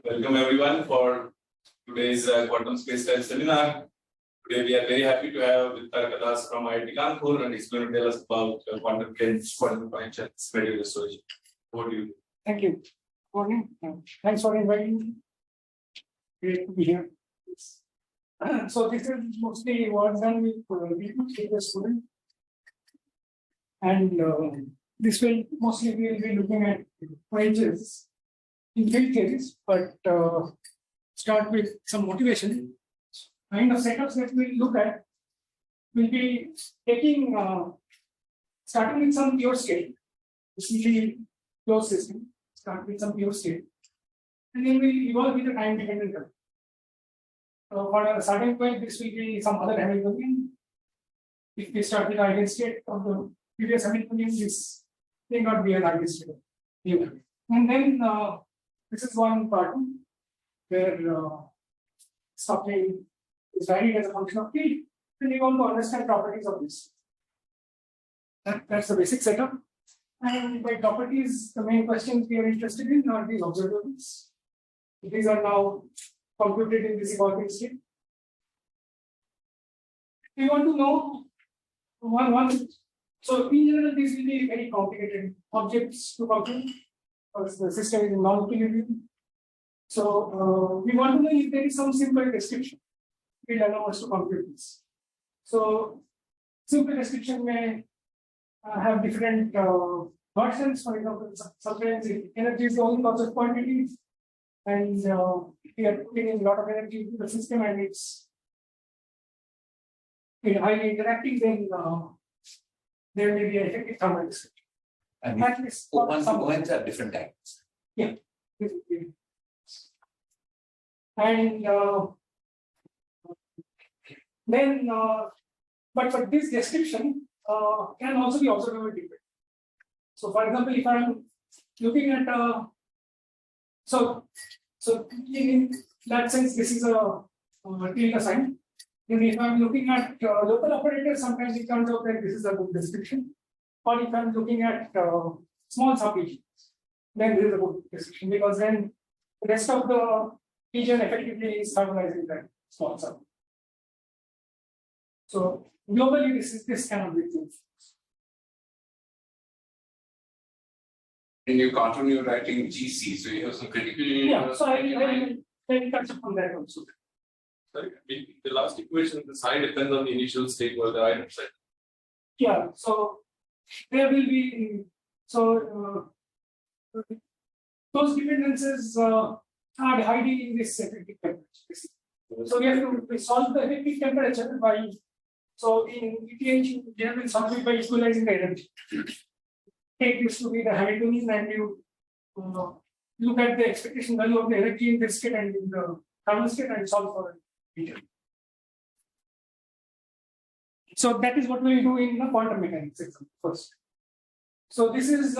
Welcome everyone for today's quantum space-time seminar. Today we are very happy to have Diptarka from IIT Kanpur, and he's going to tell us about quantum quench, quantum quench, and symmetry restoration. Over to you. Thank you. Morning. Thanks for inviting me. Great to be here. So this is mostly work done with the student, and this will mostly we will be looking at quenches in field theories, but start with some motivation. Kind of setups that we'll look at will be taking starting with some pure state, essentially closed system. Start with some pure state, and then we'll evolve with the time dependent term. So for a certain point, this will be some other Hamiltonian. If we start with the eigenstate of the previous Hamiltonian, this may not be an eigenstate. And then this is one pattern where something is varied as a function of t. Then we want to understand properties of this. That's the basic setup. And by properties, the main questions we are interested in are these observables. These are now computed in this evolving state. We want to know one. So in general, these will be very complicated objects to compute because the system is non-equilibrium. So we want to know if there is some simple description will allow us to compute this. So simple description may have different versions. For example, sometimes energy is the only cause of quantity, and we are putting in a lot of energy into the system, and it's highly interacting. Then there may be an effective thermal description. And once have different types. Yeah. And then, but this description can also be observable dependent. So, for example, if I'm looking at so in that sense, this is a tilde sign. Then, if I'm looking at local operators, sometimes it turns out that this is a good description. Or if I'm looking at small subregions, then this is a good description, because then the rest of the region effectively is thermalizing that small sub. So globally, this cannot be true. In your cartoon, you're writing GC, so you have some critical. Yeah, so I'll touch upon that also. Sorry, the last equation, the sign depends on the initial state or the item set. Yeah, so there will be those dependencies are hiding in this effective temperature. So we have to solve the effective temperature by, so in ETH, we have been solved by equalizing the energy. Take this to be the Hamiltonian, and you look at the expectation value of the energy in this state and in the thermal state and solve for it. So that is what we will do in the quantum mechanics example first. So this is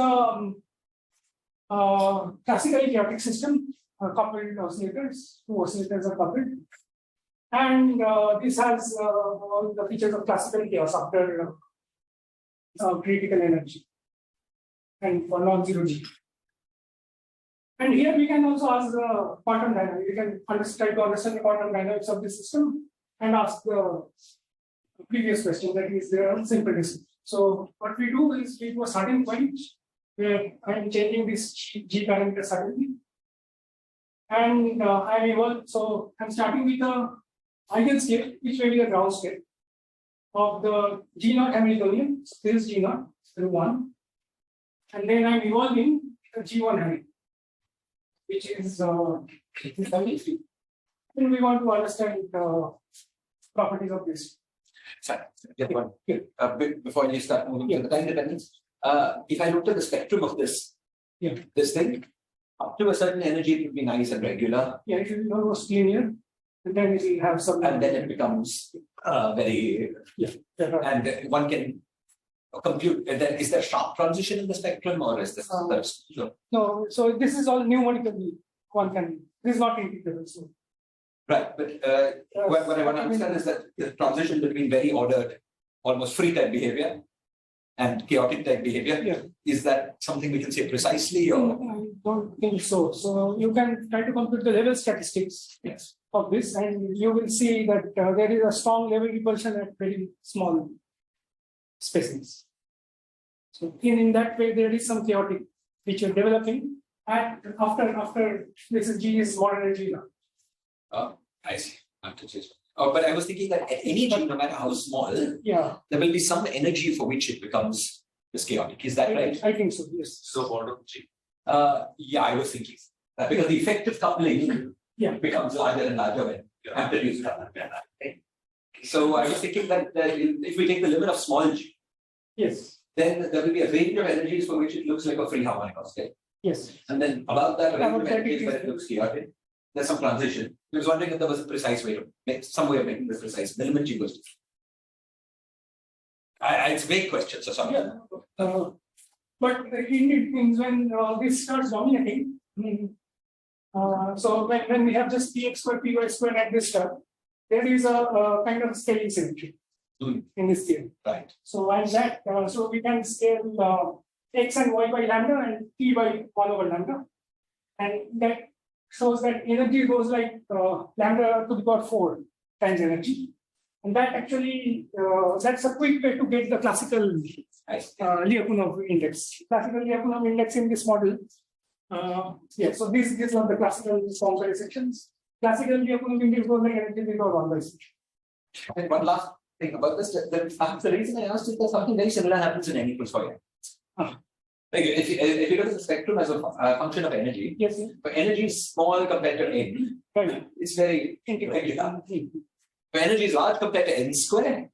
classically chaotic system, coupled oscillators. Two oscillators are coupled, and this has all the features of classical chaos after critical energy and for non-zero G. And here we can also ask the quantum dynamics. We can try to understand the quantum dynamics of the system and ask the previous question, that is the simple description. So what we do is we do a certain quench where I am changing this G parameter suddenly, and so I'm starting with the eigenstate, which may be the ground state of the G0 Hamiltonian. So this is G0 through 1, and then I'm evolving the G1 Hamiltonian, which is this. And we want to understand the properties of this. Sorry, just one. Before you start moving to the time dependence, if I looked at the spectrum of this thing, up to a certain energy, it would be nice and regular. Yeah, it should be almost linear, and then it will have some. And then it becomes very. Yeah. And one can compute. Is there sharp transition in the spectrum, or is this? No, so this is all numerically one can. This is not integrable. So. Right, but what I want to understand is that the transition between very ordered, almost free type behavior and chaotic type behavior, is that something we can say precisely, or? don't think so. So you can try to compute the level statistics of this, and you will see that there is a strong level repulsion at very small spaces. So in that way, there is some chaotic which you're developing after this is G is modern energy now. Oh, I see. Oh, but I was thinking that at any G, no matter how small, Yeah, there will be some energy for which it becomes this chaotic. Is that right? I think so. Yes. So bottom G. Yeah, I was thinking that because the effective coupling becomes larger and larger when amplitudes come up. So I was thinking that if we take the limit of small g, Yes. then there will be a range of energies for which it looks like a free harmonic oscillator. Yes. And then above that range of Above that energies it where is- it looks chaotic, there's some transition. I was wondering if there was a precise way to make some way of making this precise. The limit g goes different. It's a vague question, so sorry. Yeah. But in when this starts dominating, so when we have just px square, py square at this term, there is a kind of scaling symmetry in this theory. Right. So and that so we can scale x and y by lambda and t by 1 over lambda, and that shows that energy goes like lambda to the power 4 times energy, and that actually that's a quick way to get the classical Lyapunov index. Classical Lyapunov index in this model. So these are the classical boundary sections. Classical Lyapunov index goes like energy to the power 1 by 6. And one last thing about this, the reason I asked is that something very similar happens in n equals pi. Like if you look at the spectrum as a function of energy, Yes. for energy is small compared to n, Right. it's very regular. For energy is large compared to n square,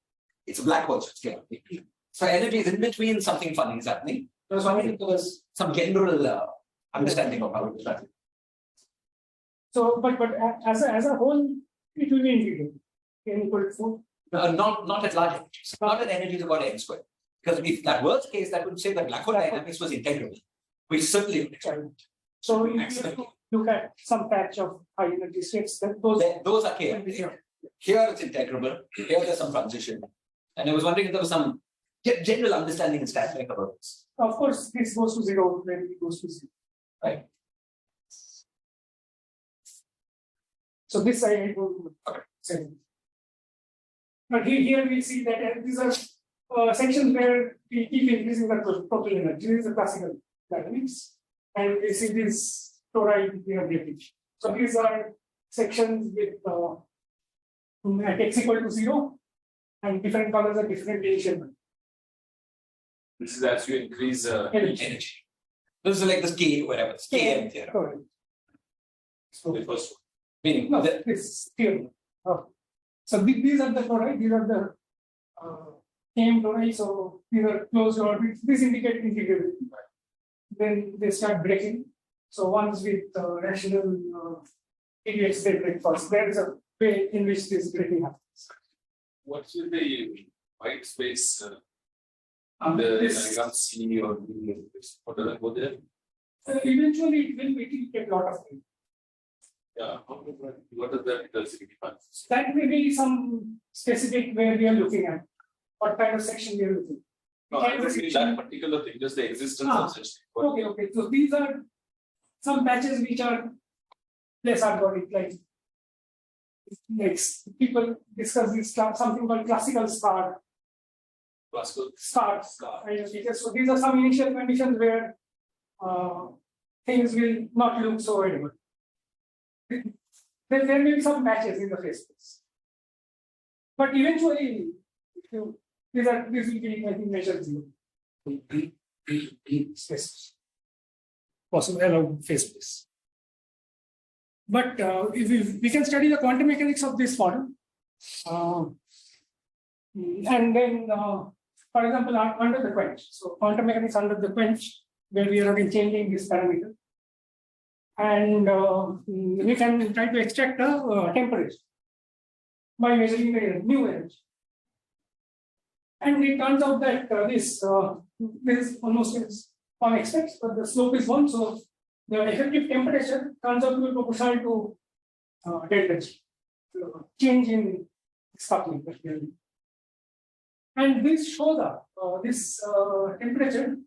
it's a black hole, so it's chaotic. So energy is in between, something funny is happening. So I was wondering if there was some general understanding of how it is happening. So, but as a whole, it will be integrated. N equal to 4. Not at large energies, not at energies about n square. Because if that was the case, that would say that black hole dynamics was integrable, which certainly would explain. So if you look at some patch of high energy states, then those are chaotic. Here it's integrable, here there's some transition. And I was wondering if there was some general understanding and static about this. of course this goes to 0 when it goes to 0. Right. So this I will say. But here we see that these are sections where we keep increasing the total energy. This is the classical dynamics. And we see this chloride variability. So these are sections with at x equal to 0 and different colors are different initial. This is as you increase Energy. This is like this K, whatever, it's KM theorem. Correct. So the first Meaning, no, this theorem. So these are the chloride, these are the KM chloride, so these are closed orbits. This indicates integrability. Then they start breaking. So ones with rational idiots, they break first. There is a way in which this breaking happens. What's with the white space? The This, diagram C or D, what does that go there? eventually it will take a lot of time. Yeah, what does that does signify? That may be some specific where we are looking at, what kind of section we are looking. No, I don't mean that particular thing, just the existence of such thing. Okay. So these are some patches which are less organic, like people discuss this something called classical star. Classical Star. So these are some initial conditions where things will not look so edible. There may be some patches in the phase space. But eventually, these will be, I think, measured zero. Space. Possible allowed phase space. But if we can study the quantum mechanics of this model, and then, for example, under the quench. So quantum mechanics under the quench, where we are again changing this parameter. And we can try to extract the temperature by measuring the new energy. And it turns out that this is almost as one expects, but the slope is 1. So the effective temperature turns out to be proportional to delta G, change in coupling. And this shows up this temperature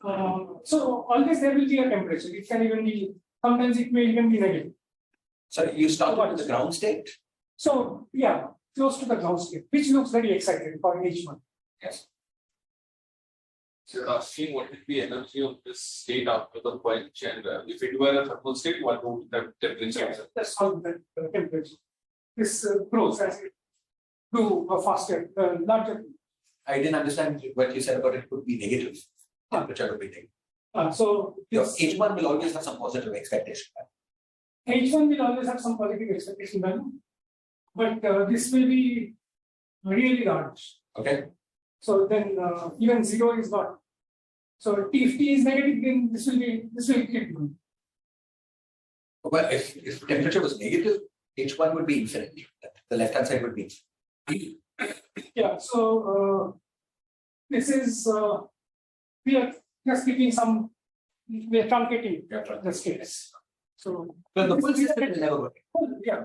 So always there will be a temperature. It can even be, sometimes it may even be negative. So you started with the ground state? So yeah, close to the ground state, which looks very exciting for H1. Yes. So you're asking what would be energy of this state after the quench, and if it were a thermal state, what would the temperature be? That's how the temperature. This grows as it do faster, larger. I didn't understand what you said about it could be negative. Temperature would be negative. So Your this H1 will always have some positive expectation. H1 will always have some positive expectation value, but this will be really large. Okay. So then even 0 is not. So if T is negative, then this will keep going. But if temperature was negative, H1 would be infinite. The left hand side would be infinite. Yeah. So this is we are just keeping some. We are truncating the scales. So Well, the full system will never work. yeah,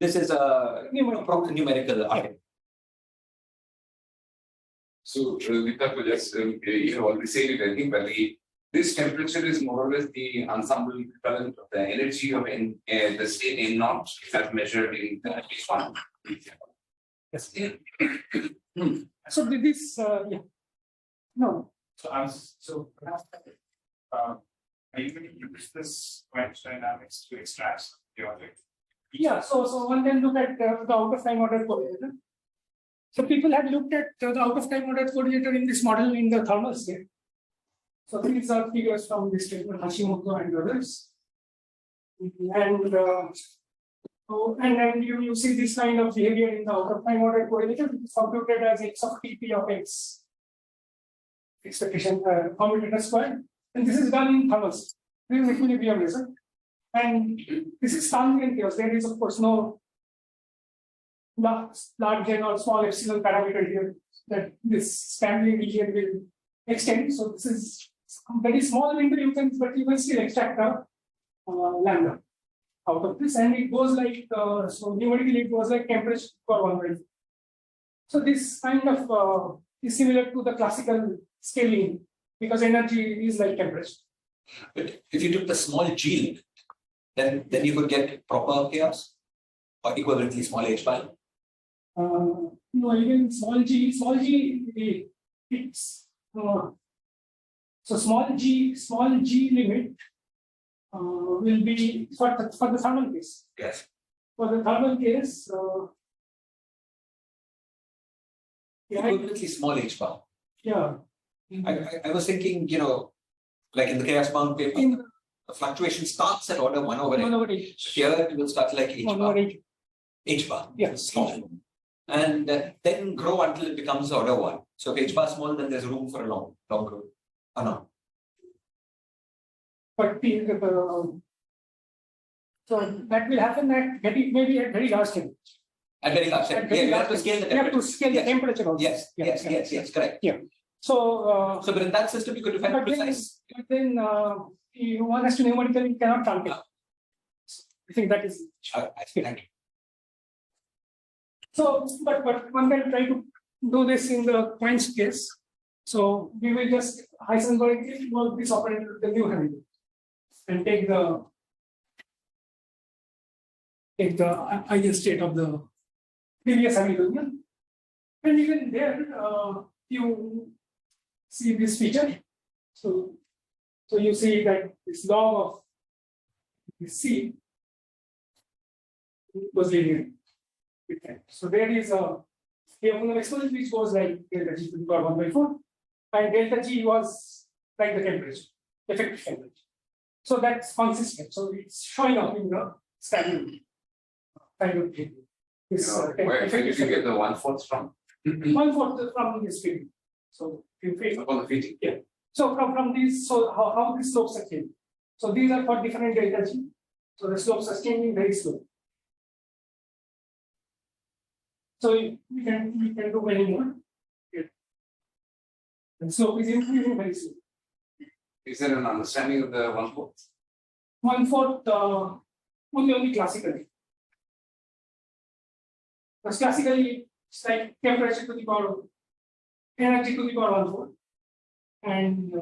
This is a numerical argument. So, Diptarka, just you have already said it, I think, but this temperature is more or less the ensemble equivalent of the energy of the state in naught as measured in H1. Yes. So this yeah. No. So are you going to use this quench dynamics to extract the object? Yeah, so one can look at the out of time ordered coordinator. So people have looked at the out of time ordered coordinator in this model in the thermal state. So these are figures from this paper, Hashimoto and others. And then you see this kind of behavior in the out of time ordered coordinator, which is computed as x of tp of x expectation commutator square. And this is done in thermal state. This is equilibrium result. And this is transient chaos. There is, of course, no large n or small epsilon parameter here that this family region will extend. So this is very small window you can, but you can still extract the lambda out of this, and it goes like so numerically it goes like temperature for 1/4. So this kind of is similar to the classical scaling because energy is like temperature. But if you took the small g limit, then you could get proper chaos or equivalently small h bar. No, even small g, it's so small g limit will be for the thermal case. Yes. For the thermal case, Equivalently small h bar. yeah. I was thinking, like in the chaos bound paper, the fluctuation starts at order 1 over 1 n. over h. Here it will start like h 1 bar. over h. H bar. Yes. Small. And then grow until it becomes order 1. So if h bar small, then there's room for a long growth. Oh no. But so that will happen at maybe at very large temperature. At very large temperature. Yeah, you have to scale the You have to temperature. scale the Yes. temperature also. Yes, correct. Yeah. So So, but in that system, you could define but precise. then one has to numerically cannot truncate. I think that is. I think. So, but one can try to do this in the quench case. So we will just Heisenberg work this operator with the new Hamilton and take the ideal state of the previous Hamiltonian. And even there, you see this feature. So you see that this log of this C was linear. So there is a Liouville exponent which goes like delta G to the power 1/4, and delta G was like the temperature, effective temperature. So that's consistent. So it's showing up in the standard kind of behavior. This Where did you get the 1/4 from? 1/4 from this field. So you face Upon the fitting. yeah. So from these, so how the slopes are changing. So these are for different delta G. So the slopes are changing very slowly. So we can do many more. Yeah. And slope is increasing very slow. Is there an understanding of the 1/4? 1/4 only classically. Because classically it's like temperature to the power of energy to the power 1/4. And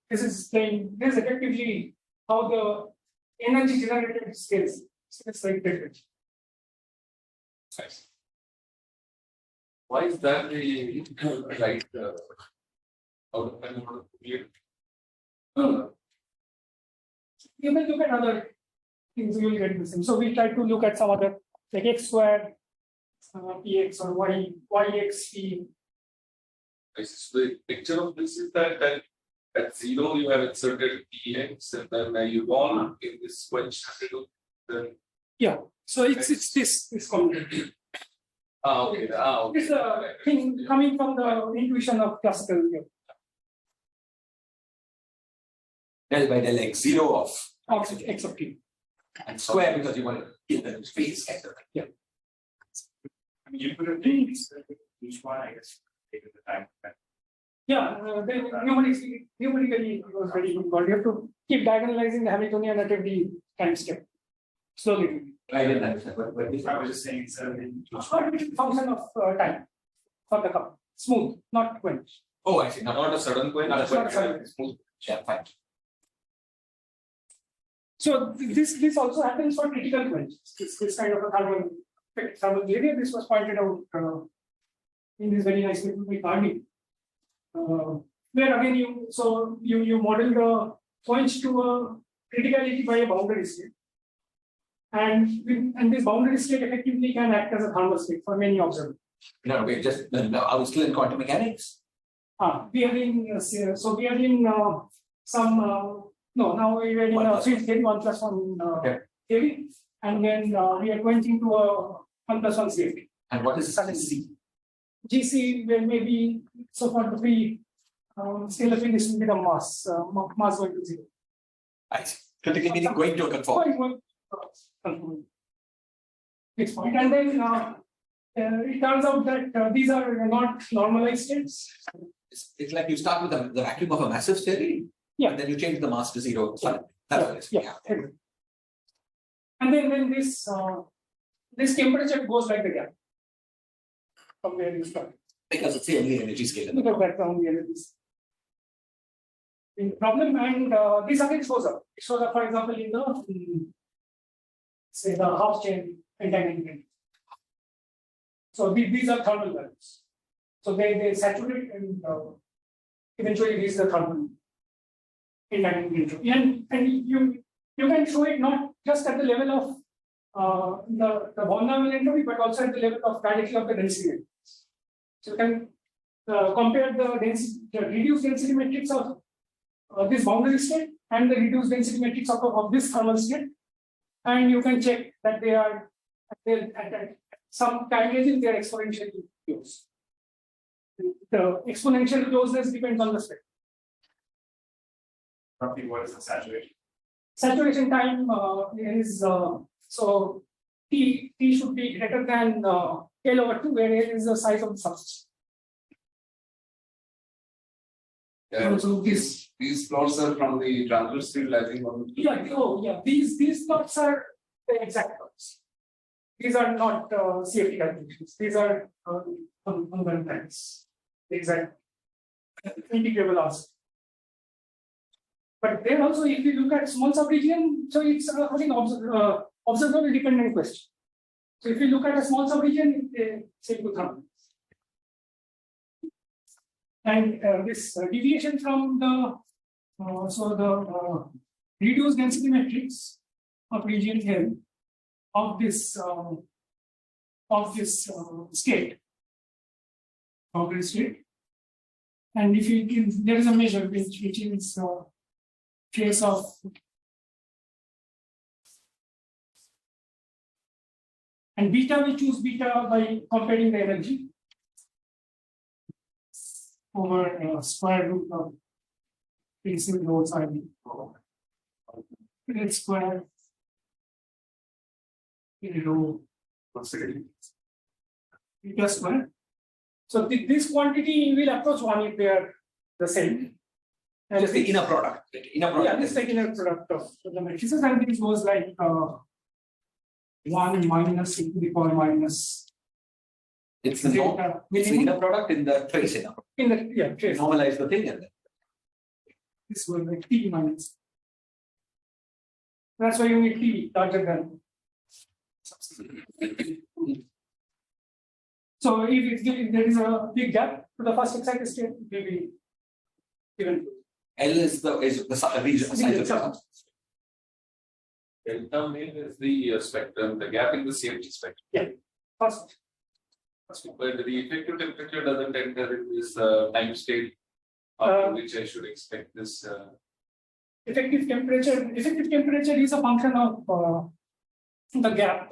this is effectively how the energy generated scales. So it's like that. Why is that the right out of time model? You may look at other things, you will get the same. So we try to look at some other like x squared, px or yx p. So the picture of this is that at 0 you have inserted px and then you want in this quench then Yeah. So it's this combination. okay. Okay. It's a thing coming from the intuition of classical. Del by del x 0 of X of t. and square because you want to give them space kind of thing. I mean, you could have taken each one, I guess, taken the time. Yeah, numerically it was very difficult. You have to keep diagonalizing the Hamiltonian at every time step. Slowly. I didn't understand what I was just saying instead of in each Or it is a function of time for the cup. Smooth, not quench. Oh, I see. Not a sudden quench. Not a sudden quench. Smooth. Yeah, fine. So this also happens for critical quenches. This kind of a thermal behavior. This was pointed out in this very nice little article. Where again you model the quench to a criticality by a boundary state. And this boundary state effectively can act as a thermal state for many observers. No, wait, just are we still in quantum mechanics? We are in some no, now we are in field theory 1 plus 1 Okay. theory, and then we are going into a 1 plus 1 safety. And what is C? GC where maybe so for the free scalar field is will be the mass going to 0. I see. Critically meaning going to a conform. Fixed point. And then it turns out that these are not normalized states. It's like you start with the vacuum of a massive theory. Yeah. And then you change the mass to 0. That's what it is. Yeah. And then this temperature goes like the gap from where you start. Because it's the only energy scale. Because that's the only energy in problem. And this again shows up. It shows up, for example, in the say the half chain entanglement. So these are thermal values. So they saturate and eventually reach the thermal entanglement. And you can show it not just at the level of the von Neumann entropy, but also at the level of directly of the density. So you can compare the reduced density matrix of this boundary state and the reduced density matrix of this thermal state, and you can check that they are at some time range they are exponentially close. The exponential closeness depends on the state. roughly what is the saturation? Saturation time is so T should be greater than L/2, where L is the size of the substance. Yeah. So These plots are from the transverse field, I think. yeah. These plots are the exact plots. These are not CFT calculations. These are on times. The exact integrable answer. But then also, if you look at small subregion, so it's again observable dependent question. So if you look at a small subregion, it's equal to thermal. And this deviation from the reduced density matrix of region L of this state, boundary state, and if you can, there is a measure which is trace of and beta, we choose beta by comparing the energy over square root of principal loads I mean. It's square rho beta square. So this quantity will approach 1 if they are the same. And Just the inner product. Yeah, this is the inner product of the matrices, and this goes like 1 minus e to the power minus. It's the inner product in the trace inner product. In the trace. Normalize the thing and then. this will be T minus. That's why you need T larger than. So if there is a big gap to the first excited state, it will be given. L is the region size of the Delta main is the spectrum, the gap in the safety spectrum. First. But the effective temperature doesn't enter in this time state after which I should expect this. Effective temperature is a function of the gap,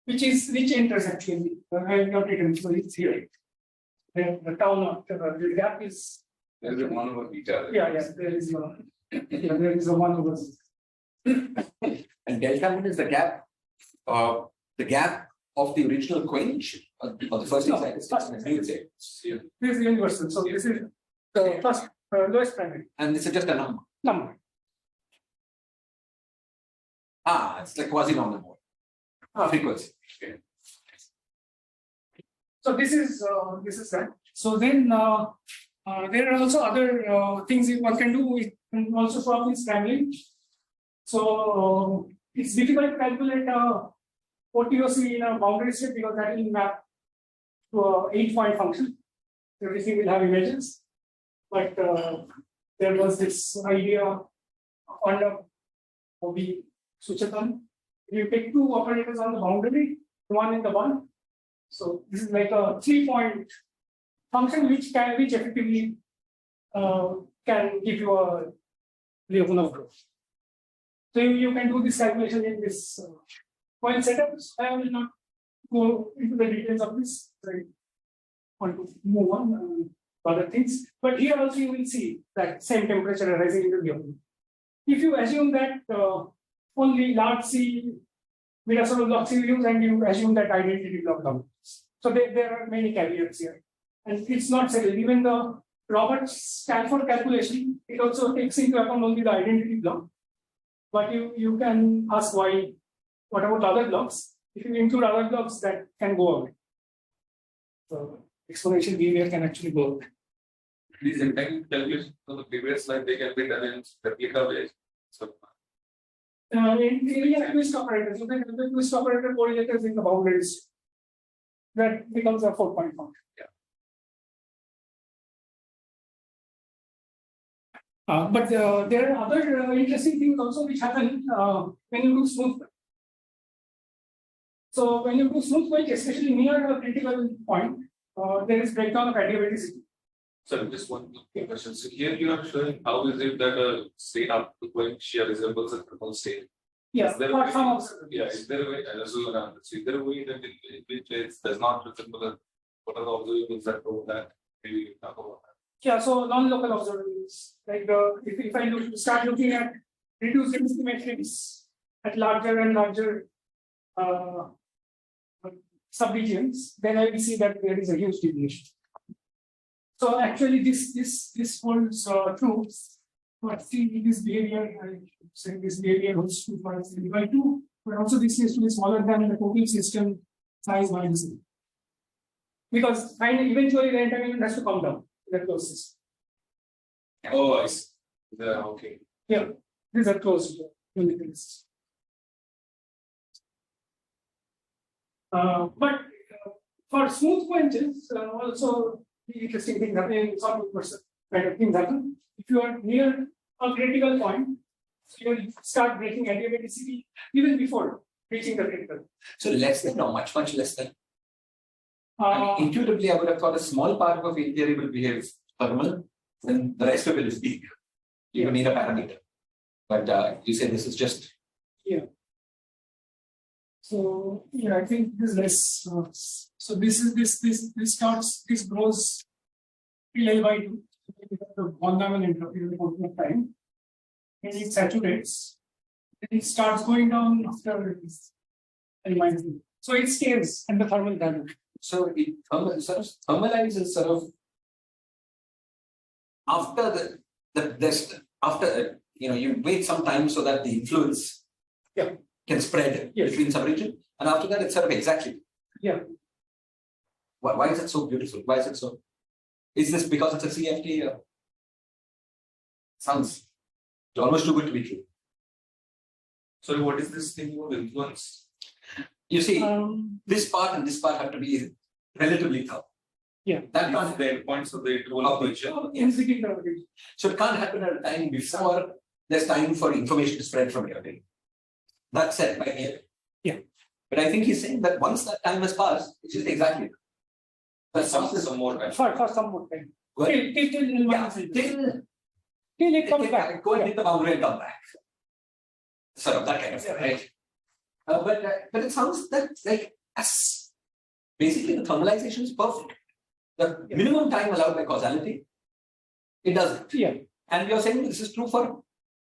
which enters actually. I have not written, so it's here. The tau naught, the gap is. There is a 1 over beta. Yeah, there is one. There is a 1 over. And delta mun is the gap of the original quench or the first excited state. This is universal. So this is the first lowest primary. And this is just a number. It's like quasi-normal mode. Frequency. Okay. So this is that. So then there are also other things one can do. We can also solve this primarily. So it's difficult to calculate OTOC in a boundary state because that will map to a 8-point function. Everything will have images. But there was this idea on the Suchatan. You take two operators on the boundary, one in the one. So this is like a 3-point function which effectively can give you a Liouville growth. So you can do this calculation in this point setups. I will not go into the details of this. I want to move on to other things. But here also you will see that same temperature arising in the Liouville. If you assume that only large C beta sort block C use and you assume that identity block dominance. So there are many caveats here. And it's not settled. Even the Roberts-Stanford calculation, it also takes into account only the identity block. But you can ask why, what about other blocks? If you include other blocks, that can go away. So exponential behavior can actually go away. These entangled calculations on the previous slide, they can be done in replica ways. So in twist operators, you can have the twist operator correlators in the boundaries. That becomes a 4-point function. But there are other interesting things also which happen when you do smooth. So when you do smooth quench, especially near a critical point, there is breakdown of adiabaticity. So just one question. So here you are showing how is it that a state after the quench resembles a thermal state? Yeah, is there for a way, some observations. yeah, is there a way? So is there a way that it does not resemble a, what are the observations that go that? Maybe you talk about that. Yeah, so non-local observables. Like if I start looking at reduced density metrics at larger and larger subregions, then I will see that there is a huge deviation. So actually, this holds true. But see this behavior, I say this behavior holds true for by 2, but also this is to be smaller than the total system size minus C. Because eventually the entanglement has to come down in the closed system. Oh, I see. Okay. Yeah, these are closed units. But for smooth quenches, also the interesting thing happening, some kind of things happen. If you are near a critical point, you will start breaking adiabaticity even before reaching the critical. So less than or much less than? Intuitively, I would have thought a small part of a field theory will behave thermal, then the rest of it is weak. You don't need a parameter. But you say this is just. Yeah. So yeah, I think this is less. So this grows L by 2. The von Neumann entropy at the point of time, and it saturates, and it starts going down after L minus 2. So it stays at the thermal value. So it thermalizes sort of after after you wait some time so that the influence can spread between subregion, and after that it's sort of exactly. Yeah. Why is it so beautiful? Why is it so? Is this because it's a CFT? Sounds almost too good to be true. Sorry, what is this thing of influence? You see, Um, this part and this part have to be relatively tough. Yeah. That If can't, the endpoints of the interval Of of the- function. NCT term. so it can't happen at a time before there's time for information to spread from your brain. That's said by here. Yeah. But I think he's saying that once that time has passed, it's just exactly. That's Some more time. For some more time. Well, Till yeah, till it comes back. Go and hit the boundary and come back. Sort of that kind of thing, right? But it sounds that like as basically the thermalization is perfect. The minimum time allowed by causality, it does it. Yeah. And you're saying this is true for,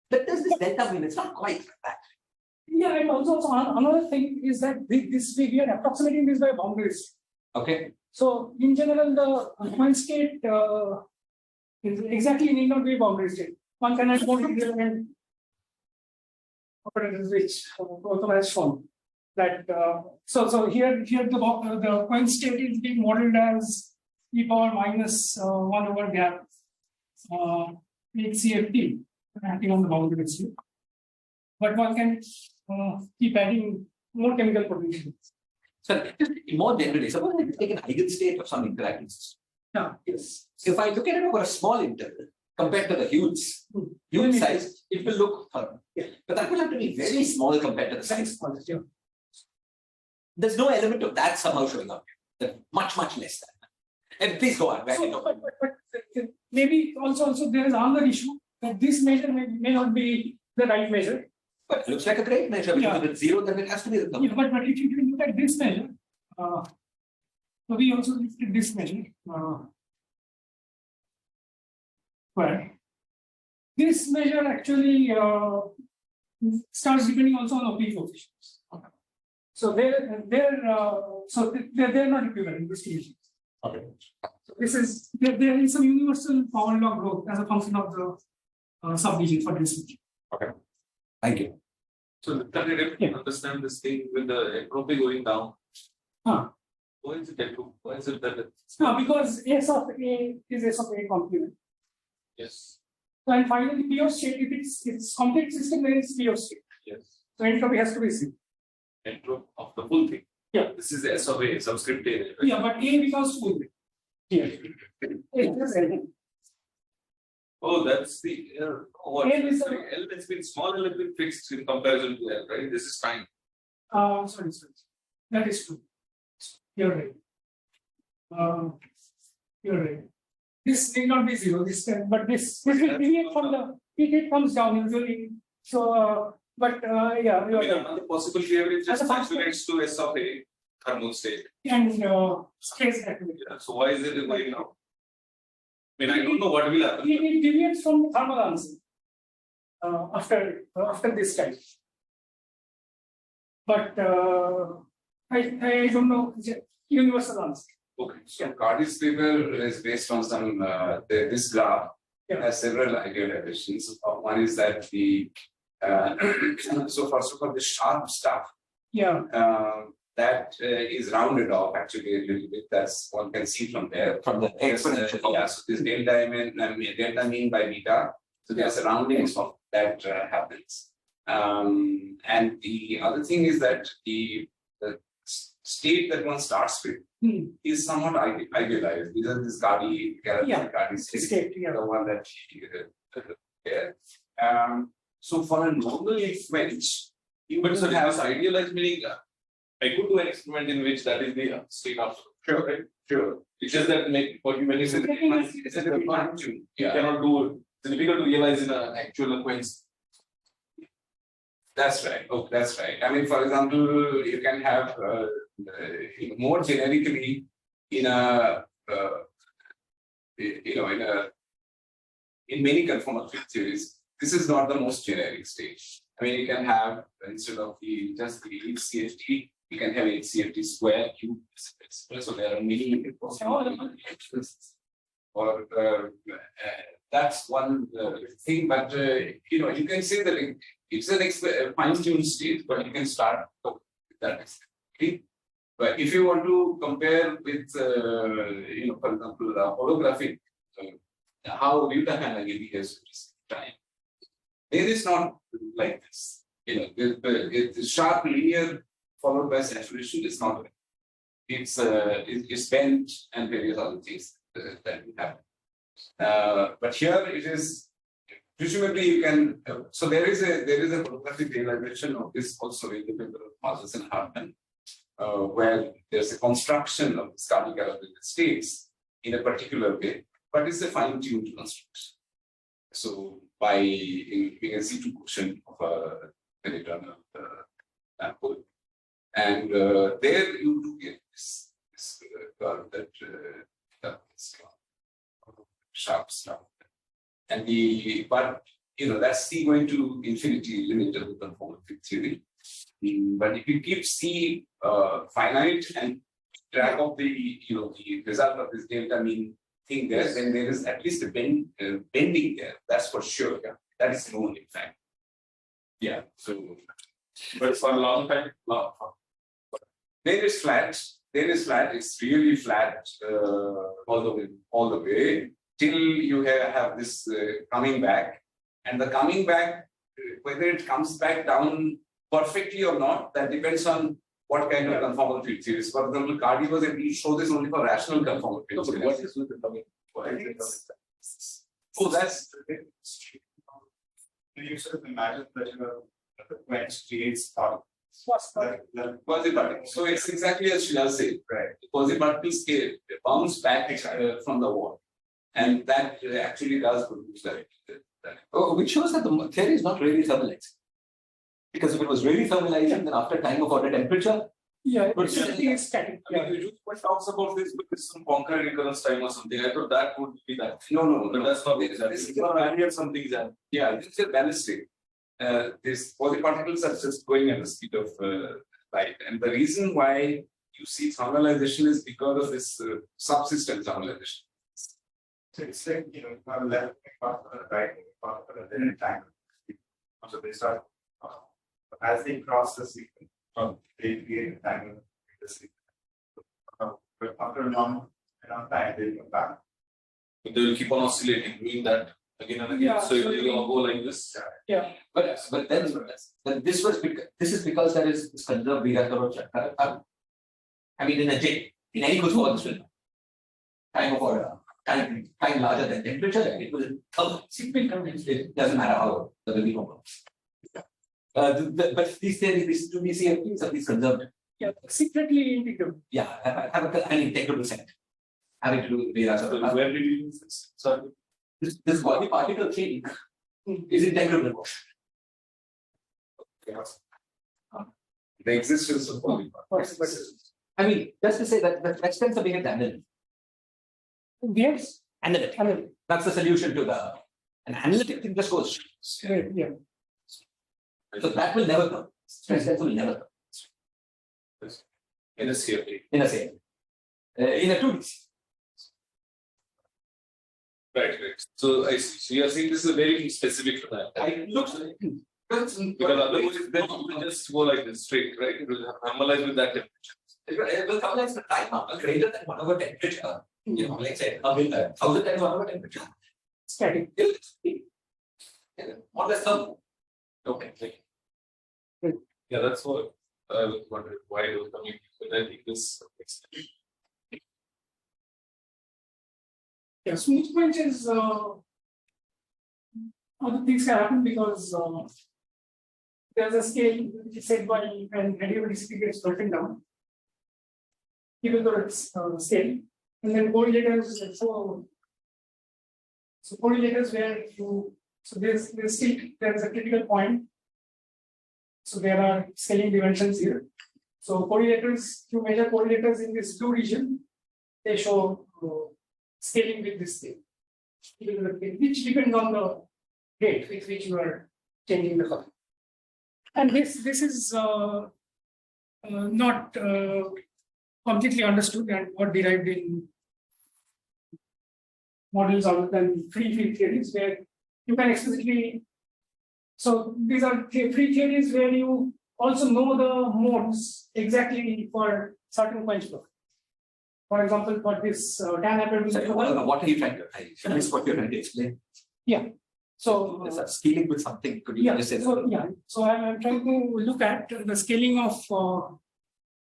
but does this delta mean it's not quite like that? Yeah, and also another thing is that this we are approximating this by boundaries. Okay. So in general, the point state is exactly need not be boundary state. One cannot go to relevant operators which also has shown that. So here the point state is being modeled as e power minus 1 over gap HCFT acting on the boundary state. But one can keep adding more chemical potentials. So just more generally, suppose I take an eigenstate of some interacting system. Yeah, yes. If I look at it over a small interval compared to the huge size, it will look firm. Yeah. But that will have to be very small compared to the size. Yeah. There's no element of that somehow showing up. Much less than that. And please go on. So, but maybe also there is another issue that this measure may not be the right measure. But it looks like a great measure. Because Yeah. if it's zero, then it has to be the Yeah, but if you look at this measure, so we also looked at this measure, where this measure actually starts depending also on OP coefficients. So they're not equivalent distributions. Okay. So this is there is some universal power law growth as a function of the subdivision for this measure. Okay. Thank you. So if you understand this thing with the entropy going down. Huh. Why is it entropy? Why is it that it's No, because S of A is S of A complement. yes. So and finally pure state, if it's complete system, then it's pure state. Yes. So entropy has to be zero. Entropy of the full thing. Yeah. This is S of A, subscript A. Right? Yeah, but A becomes full. Yeah. Oh, that's the what? L is a- L has been small, L has been fixed in comparison to L, right? This is fine. Sorry. That is true. You're right. You're right. This need not be zero this time, but this will deviate from the it comes down usually. So, but yeah, you're I mean, right. another possible behavior just As a function- calculates to S of A thermal state. And stays that way. Yeah. So why is it going now? I mean, I don't know what will happen. It deviates from the thermal answer after this time. But I don't know the universal answer. Okay, so Cardi's paper is based on some this graph Yeah. has several idealizations. One is that the so first of all, the sharp stuff Yeah. that is rounded off actually a little bit. That's one can see from there. From the exponential. Yeah, so this delta mean by beta. So there's a rounding of that happens. And the other thing is that the state that one starts with is somewhat idealized. These are this Cardi State, yeah. the one that there. So for a normal quench, you But would so have this idealized meaning, I could do an experiment in which that is the state of sure, right? Sure. It's just that what you when you say It's a you yeah. cannot do it's difficult to realize in an actual quench. That's right. Oh, that's right. I mean, for example, you can have more generically in a in many conformal field theories. This is not the most generic stage. I mean, you can have instead of just the HCFT, you can have HCFT square cube. So there are many or that's one thing. But you can say that it's an fine-tuned state, but you can start with that. Okay? But if you want to compare with, for example, holographic, how Diptarka behaves, time. There is not like this. The sharp linear followed by saturation is not. It's bent and various other things that will happen. But here it is. Presumably you can. So there is a photographic realization of this also in the paper of Massless and Hartmann, where there's a construction of the static calibrated states in a particular way, but it's a fine-tuned construction. So by giving a C2 quotient of a eternal sample, and there you do get this curve that sharp stuff, and but that's the going to infinity limit of the conformal theory. But if you keep C finite and track of the result of this delta mean thing there, then there is at least a bending there. That's for sure. Yeah. That is known, in fact. Yeah. So, But for a long time, there is flat. There is flat. It's really flat all the way till you have this coming back, and the coming back, whether it comes back down perfectly or not, that depends on what kind of conformal field series. For example, Cardi was able to show this only for rational conformal field series. what is with the coming? Oh, that's You sort of imagine that the quench creates thought. quasi-particle. So it's exactly as Shila said. Right. The quasi-particles bounce back from the wall, and that actually does produce that. Which shows that the theory is not really thermalizing. Because if it was really thermalizing, then after time of order temperature, Everything is static. I mean, Usually talks about this because some concurrent recurrence time or something. I thought that would be that. No, But that's not exactly. This is I heard something that. Yeah, this is ballistic. These quasi-particles are just going at the speed of light, and the reason why you see thermalization is because of this subsystem thermalization. So it's like, one left part of the right part of the entangle. So they start, as they cross the sequence, they create a tangle in the sequence. But after a long enough time, they come back. But they will keep on oscillating, doing that again and again. Yeah, So so it will all go like this. but then this is because there is this conserved Vira curve. I mean, in any good for this time of order, time larger than temperature, it will it doesn't matter how there will be no problem. But these theories, these two DCFTs are these conserved. Yeah, secretly integrable. Yeah, have an integrable set. Having to do with Vira So curve. where did you use this? Sorry. This body particle chain is integrable. The existence of polyparticles. I mean, just to say that the extents are being analytic. Yes, Analytic. That's the solution to an analytic thing just goes. yeah. So that will never come. Stress tensor will never come In a CFT. in a same. In a 2D. Right. So I see. So you are saying this is very specific for that. It looks like Because otherwise then it will just go like this straight, right? It will normalize with that temperature. it will come as the time greater than 1 over temperature. Like say 1,000 times 1 over temperature. Static. More or less thermal. Okay. Yeah, that's what I was wondering why it was coming. But I think this makes sense. Yeah, smooth quenches, other things can happen because there's a scale which is set by when radial density gets broken down. Kibble-Zurek scale, and then correlators. So correlators where there's a critical point. So there are scaling dimensions here. So correlators, if you measure correlators in this blue region, they show scaling with this thing, which depends on the rate with which you are changing the color. And this is not completely understood and what derived in models other than free field theories, where you can explicitly. So these are free theories where you also know the modes exactly for certain quench flow. For example, for this tan apple. So, what are you trying to? I missed what you're trying to explain. Yeah. So There's a scaling with something. Could you just say that? So I'm trying to look at the scaling of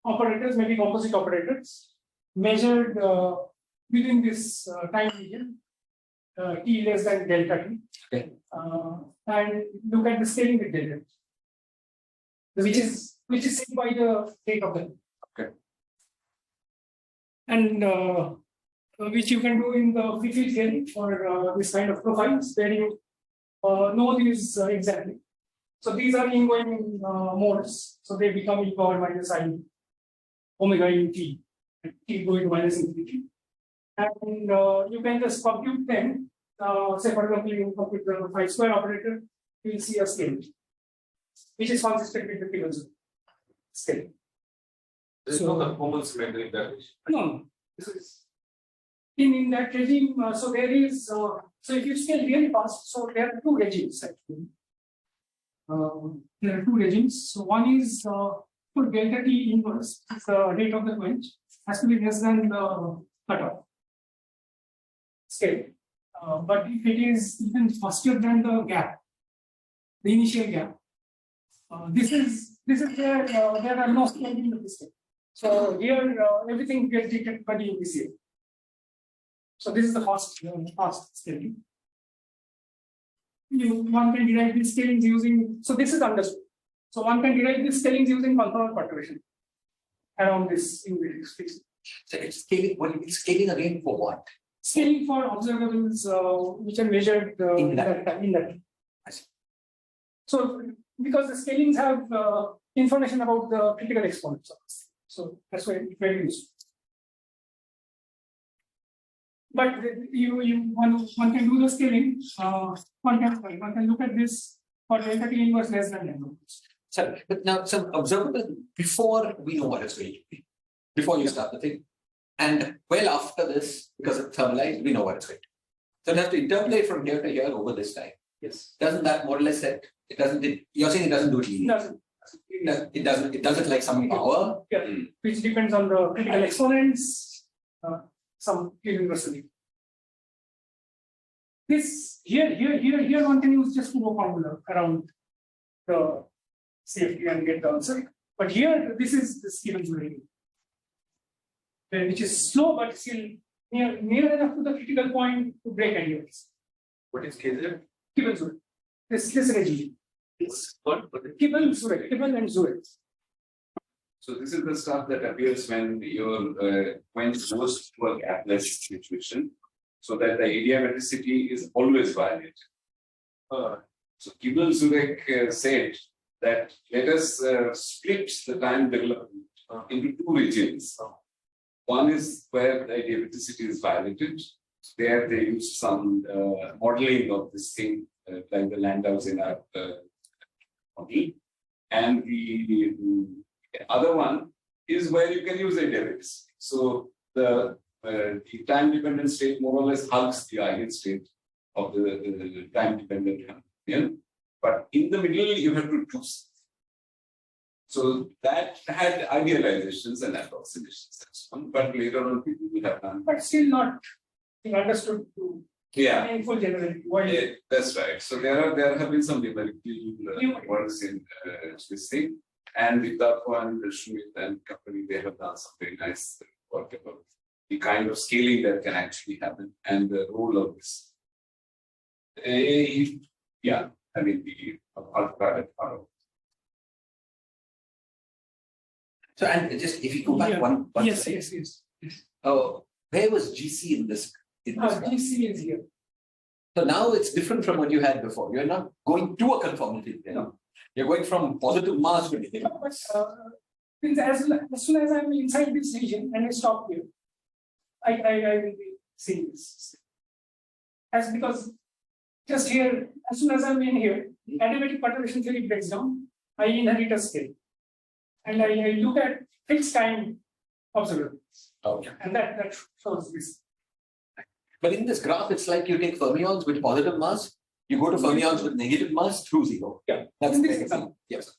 operators, maybe composite operators, measured within this time region, t less than delta t, Okay. and look at the scaling with delta, which is set by the rate of the. Okay. And which you can do in the free field theory for this kind of profiles where you know these exactly. So these are ingoing modes, so they become e power minus I omega in t, and t going to minus infinity. And you can just compute them. Say for example, you compute the phi square operator, you will see a scale, which is consistent with the Kibble-Zurek scale. There is no conformal symmetry in that. No, this is in that regime. So there is. So if you scale really fast, so there are two regimes actually. There are two regimes. So one is for delta t inverse, the rate of the quench has to be less than the cutoff scale. But if it is even faster than the gap, the initial gap, this is where there are no scale in the system. So here everything gets detected by the initial. So this is the fast scaling. One can derive these scalings using, so this is understood. So one can derive these scalings using conformal perturbation around this inbuilt space. So it's scaling. What is scaling again for what? Scaling for observables which are measured in that time. I see. So because the scalings have information about the critical exponents of this. So that's why it's very useful. But one can do the scaling. One can look at this for delta t inverse less than n. So, but now some observable before we know what it's going to be, before you start the thing, and well after this, because it's thermalized, we know what it's going to be. So it has to interpolate from here to here over this time. Yes. Doesn't that more or less set? It doesn't. You're saying it doesn't do it linearly. It doesn't. It does it like some power. Yeah, which depends on the critical exponents. Some universally. This here one can use just Fubo formula around the safety and get the answer. But here this is the Kibble-Zurek, which is slow but still near enough to the critical point to break any of this. What is Kibble-Zurek? Kibble-Zurek. This regime. It's what? Kibble-Zurek. Kibble and Zurek. So this is the stuff that appears when your quench goes to a gapless situation, so that the idiomaticity is always violated. So Kibble-Zurek said that let us split the time development into two regions. One is where the idiomaticity is violated. There they use some modeling of this thing, like the Landau's in our model, and the other one is where you can use idiomaticity. So the time-dependent state more or less hugs the eigenstate of the time-dependent Hamiltonian, but in the middle you have to do something. So that had idealizations and approximations and so on, but later on people will have done. But still not understood to meaningful generality. Yeah, that's right. So there have been some numerical works in this thing, and Diptarka and Schmidt and company, they have done some very nice work about the kind of scaling that can actually happen and the role of this. Yeah, I mean the ultra power. So and just if you go back one Yes. Oh, where was GC in this? GC is here. So now it's different from what you had before. You're not going to a conformity. No. You're going from positive mass to anything. But as soon as I'm inside this region and I stop here, I will be seeing this. As because just here, as soon as I'm in here, adiabatic perturbation theory breaks down, I inherit a scale. And I look at fixed time observables. Okay. And that shows this. But in this graph, it's like you take fermions with positive mass, you go to fermions with negative mass through zero. Yeah. That's In this the example. Yes.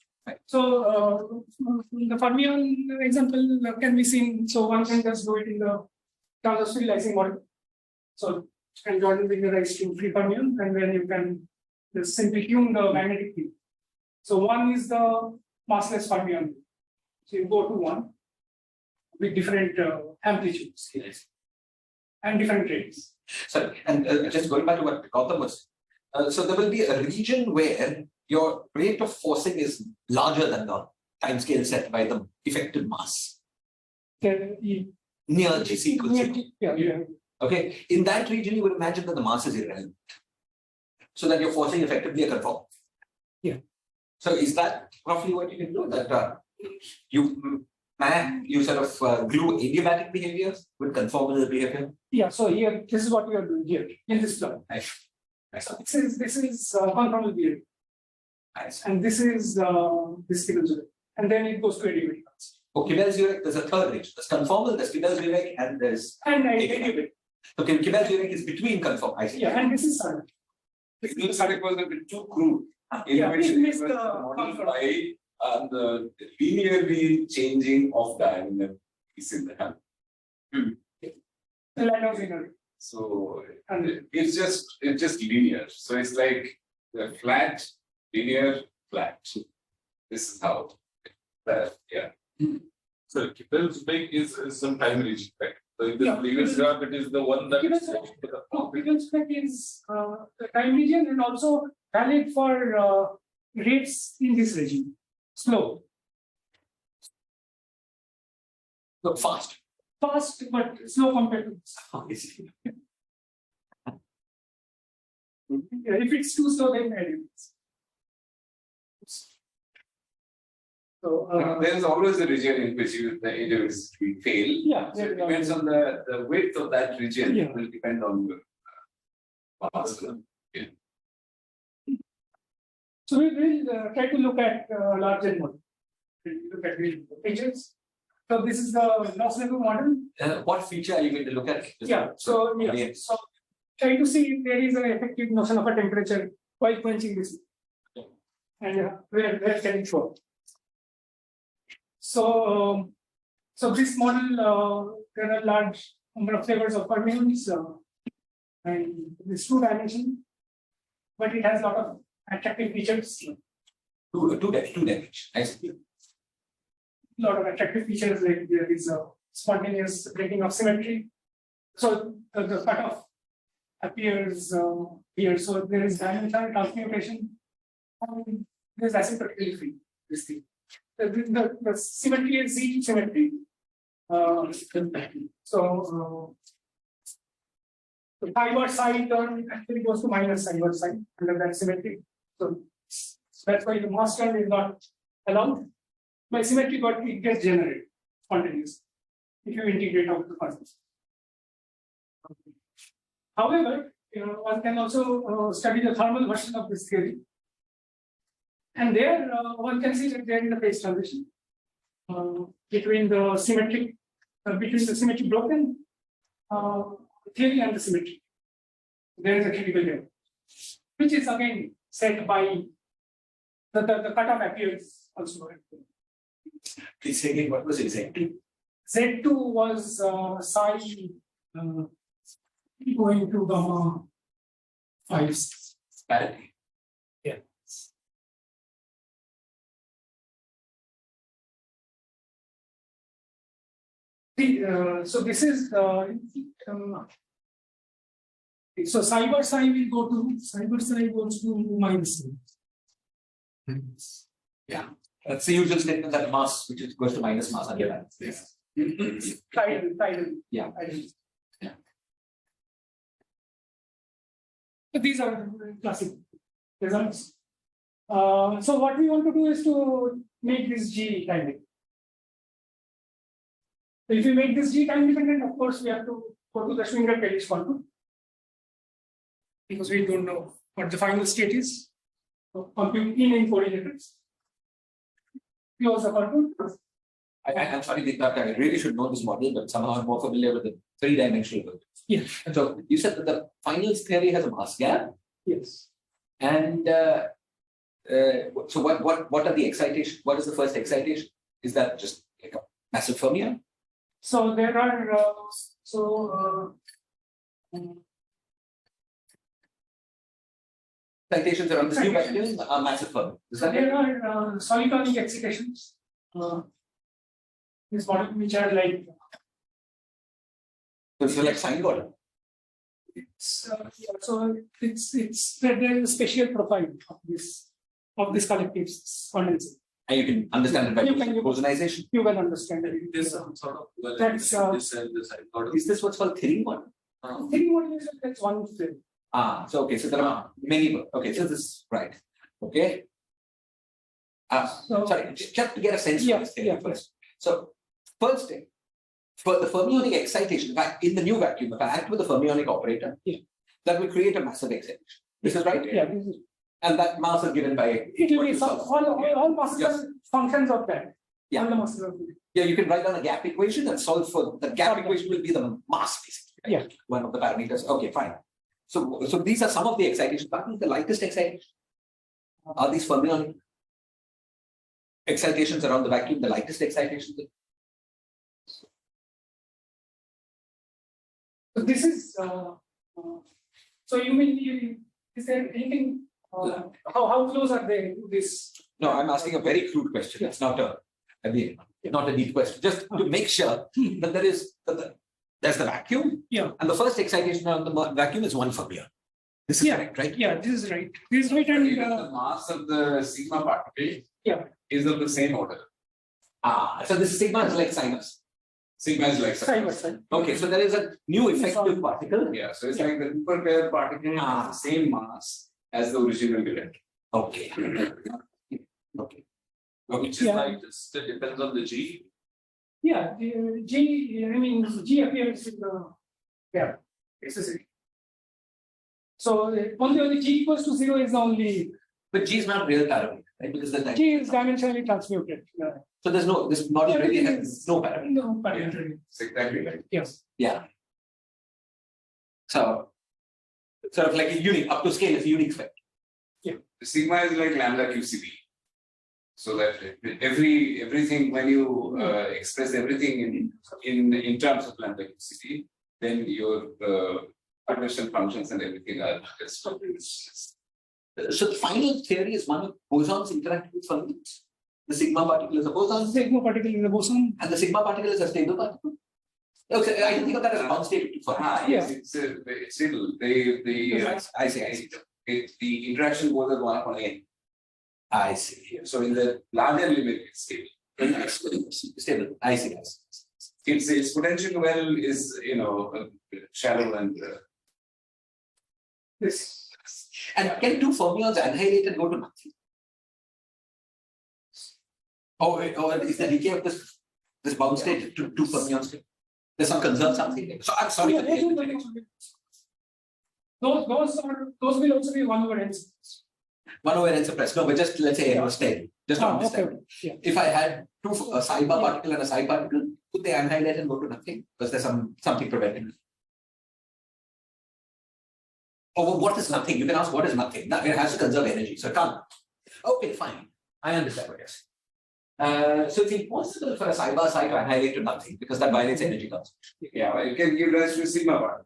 So the fermion example can be seen. So one can just do it in the terms of serializing model. So and Jordan linearized to free fermion, and then you can this simply tune the magnetic field. So one is the massless fermion. So you go to one with different amplitudes and different rates. Sorry, and just going back to what Gautam was, so there will be a region where your rate of forcing is larger than the time scale set by the effective mass near GC equals 0. Yeah. Okay, in that region, you would imagine that the mass is irrelevant, so that you're forcing effectively a conform. Yeah. So is that roughly what you can do? That you sort of glue adiabatic behaviors with conformal behavior? Yeah, so here, this is what we are doing here in this plot. Nice. So this is conformal behavior. Nice. And this is this Kibble-Zurek. And then it goes to adiabatic. For Kibble-Zurek, there's a third range. There's conformal, there's Kibble-Zurek, and there's And adiabatic. okay. Kibble-Zurek is between conform. I see. Yeah, and this is silent. Kibble-Zurek was a bit too crude. Yeah, it makes was the modeled by the linearly changing of diagonal is in the hand. the line of inner. So And it's just linear. So it's like the flat, linear, flat. This is how yeah. So Kibble-Zurek is some time region, right? So in the Yeah, previous graph, it is the one that is Kibble-Zurek is the time region and also valid for rates in this region. Slow, Look fast. fast, but slow compared to this. I see. Yeah, if it's too slow, then adiabatic. So There is always a region in which the edges will fail. yeah, So it depends on the width of that region. Yeah. It will depend on your mass. So we will try to look at larger model. Look at the features. So this is the loss level model. What feature are you going to look at? Yeah. So so try to see if there is an effective notion of a temperature while quenching this, and where can it show? So so this model there are large number of flavors of fermions, and it's 2-dimensional, but it has a lot of attractive features. Two damage. I see. Lot of attractive features, like there is a spontaneous breaking of symmetry. So the cutoff appears here. So there is dimensional transmutation. There is asymptotically free. This thing. The symmetry is Z symmetry. So the pivot side turn actually goes to minus pivot side under that symmetry. So that's why the mass turn is not allowed. By symmetry, but it gets generated spontaneously if you integrate out the functions. However, one can also study the thermal version of this theory, and there one can see that there is a phase transition between the symmetry broken theory and the symmetry. There is a critical level, which is again set by the cutoff appears also. Please say again, what was it exactly? Z2 was psi going to gamma 5. Parity. Yeah. So this is so cyber psi will go to cyber psi goes to minus. Yeah. That's the usual statement that mass, which is goes to minus mass under that. Yes. Tidal. Yeah. Yeah. So these are classic results. So what we want to do is to make this G time dependent. So if we make this G time dependent, of course, we have to go to the Schwinger-Kelly's contour, because we don't know what the final state is. So compute in coordinates. Close the contour. I'm sorry, Diptarka, I really should know this model, but somehow I'm more familiar with the three-dimensional model. Yeah. So you said that the finals theory has a mass gap, Yes. and so what are the excitation? What is the first excitation? Is that just like a massive fermion? So there are Excitations around this new vacuum are massive fermions. Is that There right? are solitonic excitations, this model which are like This is like sine water. so it's there is a special profile of this collective condensate. And you can understand it by You can- bosonization. You can understand it. There's some sort of well, That's, this and this. I thought Is this what's called thinning water? Thinning model is that's one thing. So okay, so there are many. Okay, so this is right. Okay. So- Sorry, just to get a sense Yeah, of this thing yeah, first. So, first thing, for the fermionic excitation, in the new vacuum, if I act with the fermionic operator, Yeah. that will create a massive excitation. This is right? Yeah, this is, And that mass is given by. it will be some, all masses Yes. are functions of that. Yeah. All the masses of it. Yeah, you can write down a gap equation and solve for the gap Okay. equation will be the mass basically. Right? Yeah. One of the parameters. Okay, fine. So these are some of the excitations. What is the lightest excitation? Are these fermionic excitations around the vacuum the lightest excitations? So this is so you mean is there anything how close are they to this? No, I'm asking a very crude question. It's not not a deep question. Just to make sure that there's the vacuum. Yeah. And the first excitation on the vacuum is one fermion. This is correct, right? Yeah, this is right. This is right Even and the mass of the sigma particle Yeah. is of the same order. So this sigma is like sinus. Sigma is like side by side. Okay, so there is a new effective particle. Yeah, so it's like the Cooper pair particle has the same mass as the original event. Okay. Okay. which is Yeah. like this depends on the G. Yeah, the G, I mean, G appears in the, yeah, accessory. So only G equals to 0 is the only, But G is not real parameter, right? Because the G is dimensionally transmuted. so there's no this model really Everything has is- no parameter. No, parameter. It's exactly like. Yes. Yeah. So sort of like a unique up to scale is a unique spectrum. Sigma is like lambda QCD. So that everything when you express everything in terms of lambda QCD, then your conventional functions and everything are So the final theory is one of bosons interacting with fermions. The sigma particle is a boson, Sigma particle in the boson. and the sigma particle is a stable particle. Okay, I can think of that as bound state for yes, it's stable. I see. The interaction goes at 1 upon n. I see. So in the larger limit, it's stable. Stable. I see. Its potential well is shallow and This. And can two fermions annihilate and go to nothing? Or is the decay of this bound state to two fermions? There's some concern, something. So I'm sorry. Yeah, those will also be 1 over n. 1 over n suppressed. No, but just let's say n was 10. Just to understand. Okay. Yeah. If I had two a psi bar particle and a psi particle, could they annihilate and go to nothing? Because there's something preventing it. Or what is nothing? You can ask what is nothing. Now it has to conserve energy. So it can't. Okay, fine. I understand what you're saying. So it's impossible for a psi bar psi to annihilate to nothing because that violates energy conservation. yeah, it can give rise to sigma bar.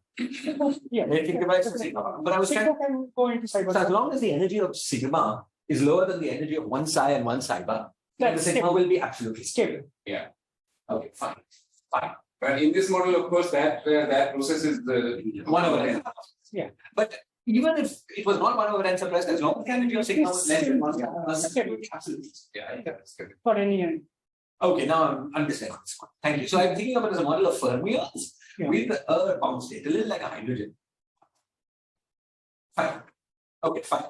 Yeah. It can give rise to sigma. But I was trying. Sigma can go into cyber. So as long as the energy of sigma is lower than the energy of one psi and one psi bar, then the That's sigma stable. will be absolutely stable. Stable. Okay, fine. But in this model, of course, that process is the 1 over n. Yeah. But even if it was not 1 over n suppressed, as long as the energy of sigma was less than 1, Stable. absolutely. Yeah, I think that's good. For any n. Okay, now I'm understanding this one. Thank you. So I'm thinking of it as a model of fermions with a bound state, a little like a hydrogen. Fine. Okay, fine.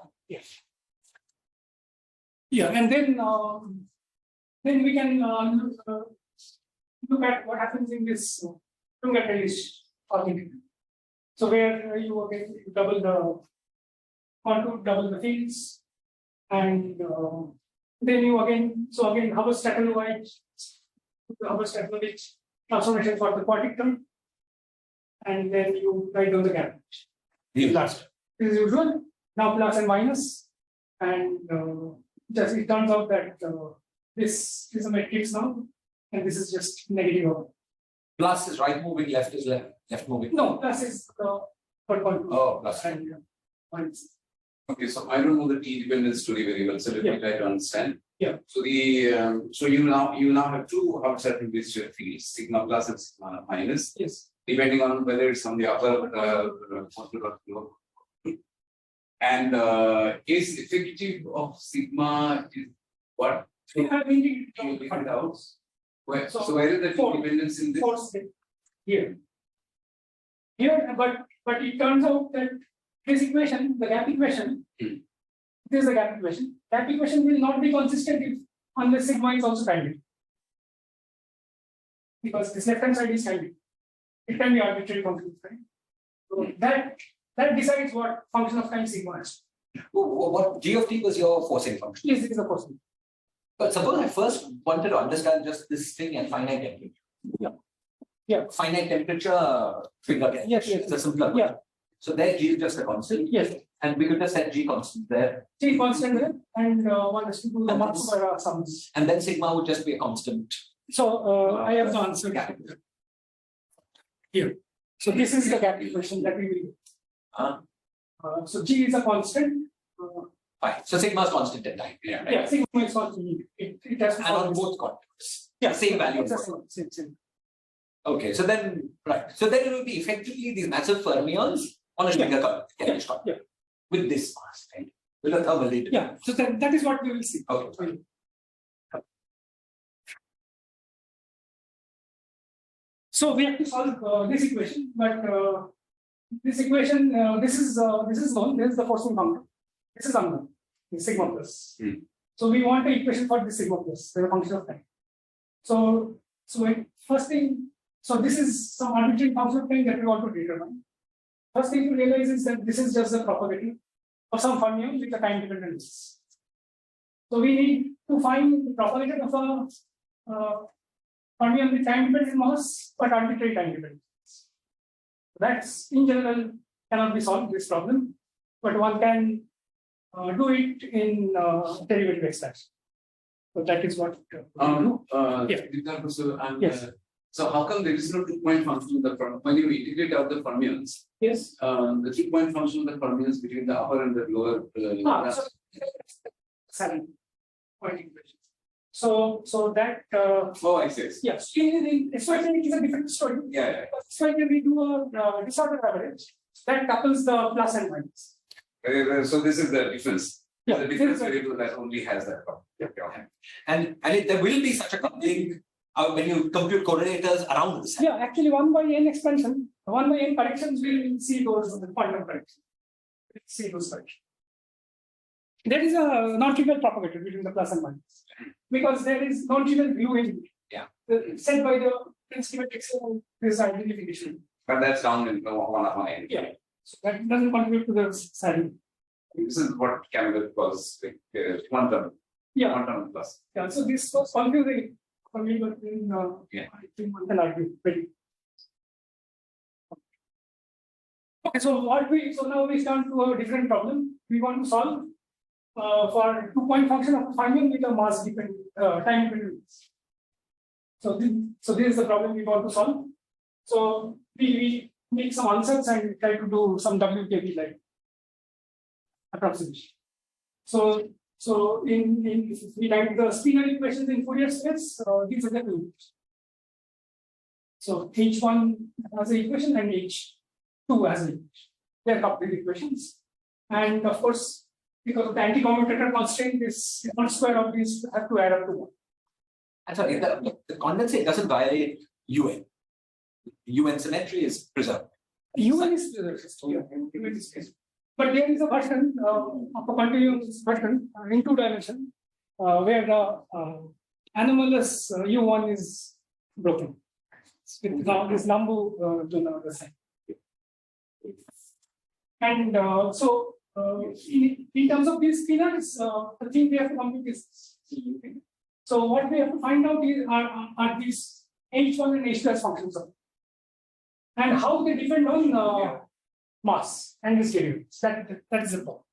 Yeah, and then we can look at what happens in this Tunga-Tellish orbital. So where you again double the contour, double the fields, and then you again Hubbard-Stackle-White transformation for the quartic term, and then you write down the gap. Last. This is usual. Now plus and minus, and just it turns out that this is a matrix now, and this is just negative. Plus is right moving, left is left moving. No, plus is the third one. Oh, plus. And minus. Okay, so I don't know the T dependence story very well, so let me try to understand. Yeah. So the so you now have two outside temperature fields, sigma plus and sigma minus, Yes. depending on whether it's on the upper or lower. And is effective of sigma is what We have you figured out? Where, So, so where is the T four- dependence in this? force here. Here, but it turns out that this equation, the gap equation, this is the gap equation. Gap equation will not be consistent if unless sigma is also kindly. Because this left hand side is kindly. It can be arbitrary function, right? So that decides what function of time sigma is. What G of t was your forcing function? Yes, this is the question. But suppose I first wanted to understand just this thing at finite temperature. Yeah. Finite temperature finger catch. Yes. It's a simpler one. Yeah. So there G is just a constant. Yes. And we could just set G constant there. T constant there, and one is to do the mass over sums. And then sigma would just be a constant. So I have the answer here. So this is the gap equation that we will. So G is a constant. Fine. So sigma is constant in time. Yeah. Yeah, sigma is constant. It has to And on follow both contours. Yeah, same value. It's the same. Okay, so then So then it will be effectively these massive fermions on a bigger contour. Yeah. With this mass, right? With a thermal rate. Yeah. So that is what we will see. Okay. So we have to solve this equation, but this equation, this is known. This is the forcing function. This is unknown. Sigma plus. So we want an equation for this sigma plus, the function of time. So first thing, so this is some arbitrary function of time that we want to determine. First thing to realize is that this is just the propagator of some fermion with a time dependence. So we need to find the propagator of a fermion with time dependent mass, but arbitrary time dependence. That's in general cannot be solved this problem, but one can do it in derivative extraction. So that is what we do. Diptarka, so, Yes. so how come there is no 2-point function when you integrate out the fermions? Yes. The 2-point function of the fermions between the upper and the lower. So 7 point equation. So that Oh, I see. yes, in extraction it is a different story. Yeah. So when we do a disordered average, that couples the plus and minus. So this is the difference. Yeah, The difference variable that only has that problem. Yeah. And there will be such a coupling when you compute correlators around this. Yeah, actually 1 by n expansion, 1 by n corrections, we will see those quantum corrections. We'll see those corrections. There is a non-trivial propagator between the plus and minus because there is non-trivial view in set by the principal pixel. This identification. But that's down in one end. Yeah, so that doesn't contribute to the salary. This is what Campbell calls quantum. Yeah. Quantum plus. Yeah, so this was confusing for me, but in I think one can argue very. Okay, so now we come to a different problem. We want to solve for 2-point function of a fermion with a mass dependent time dependence. So this is the problem we want to solve. So we make some answers and try to do some WKB like approximation. So if we write the spinor equations in Fourier space, these are the two. So H1 has an equation and H2 has an equation. They are coupled equations. And of course, because of the anti-commutator constraint, this 1 square of these have to add up to 1. And sorry, the condensate doesn't violate UN. UN symmetry is preserved. UN is but there is a version of a continuous version in 2 dimensions where the anomalous U1 is broken. With this Nambu to the other side. And in terms of these spinors, the thing we have to compute is so what we have to find out is are these H1 and H2 as functions of and how they depend on mass and its derivatives. That is the problem.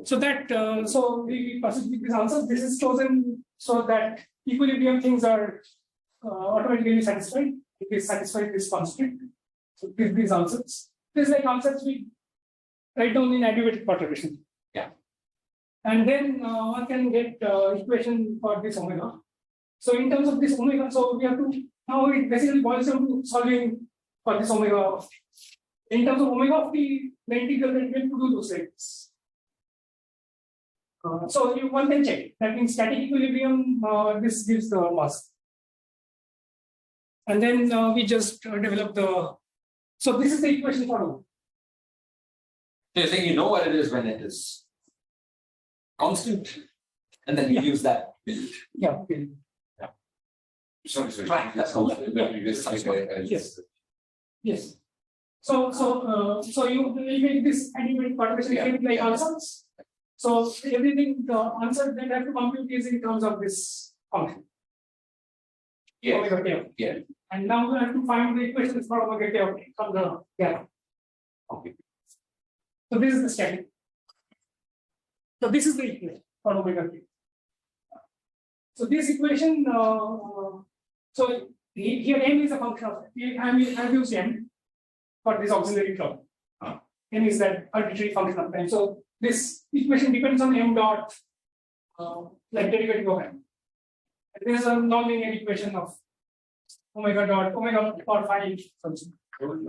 So that so we proceed with this answer. This is chosen so that equilibrium things are automatically satisfied. It is satisfied this constraint. So these answers. These like answers we write down in adiabatic perturbation. Yeah. And then one can get equation for this omega. So in terms of this omega, so we have to now it basically boils down to solving for this omega of t. In terms of omega of t, the integral that we have to do those things. So one can check that in static equilibrium, this gives the mass. And then we just develop the. So this is the equation for omega. So you're saying you know what it is when it is constant, and then you use that. Yeah. Okay. Sorry. Right, that's all. Yes. Yes. So you make this adiabatic perturbation like answers. So everything, the answer that I have to compute is in terms of this function. Yeah. Omega k of t. Yeah. And now we have to find the equations for omega k of t from the gap. Okay. So this is the static. So this is the equation for omega k. So this equation, so here m is a function of I've used m for this auxiliary term. M is that arbitrary function of time. So this equation depends on m dot like derivative of m. And this is a non-linear equation of omega or phi function. You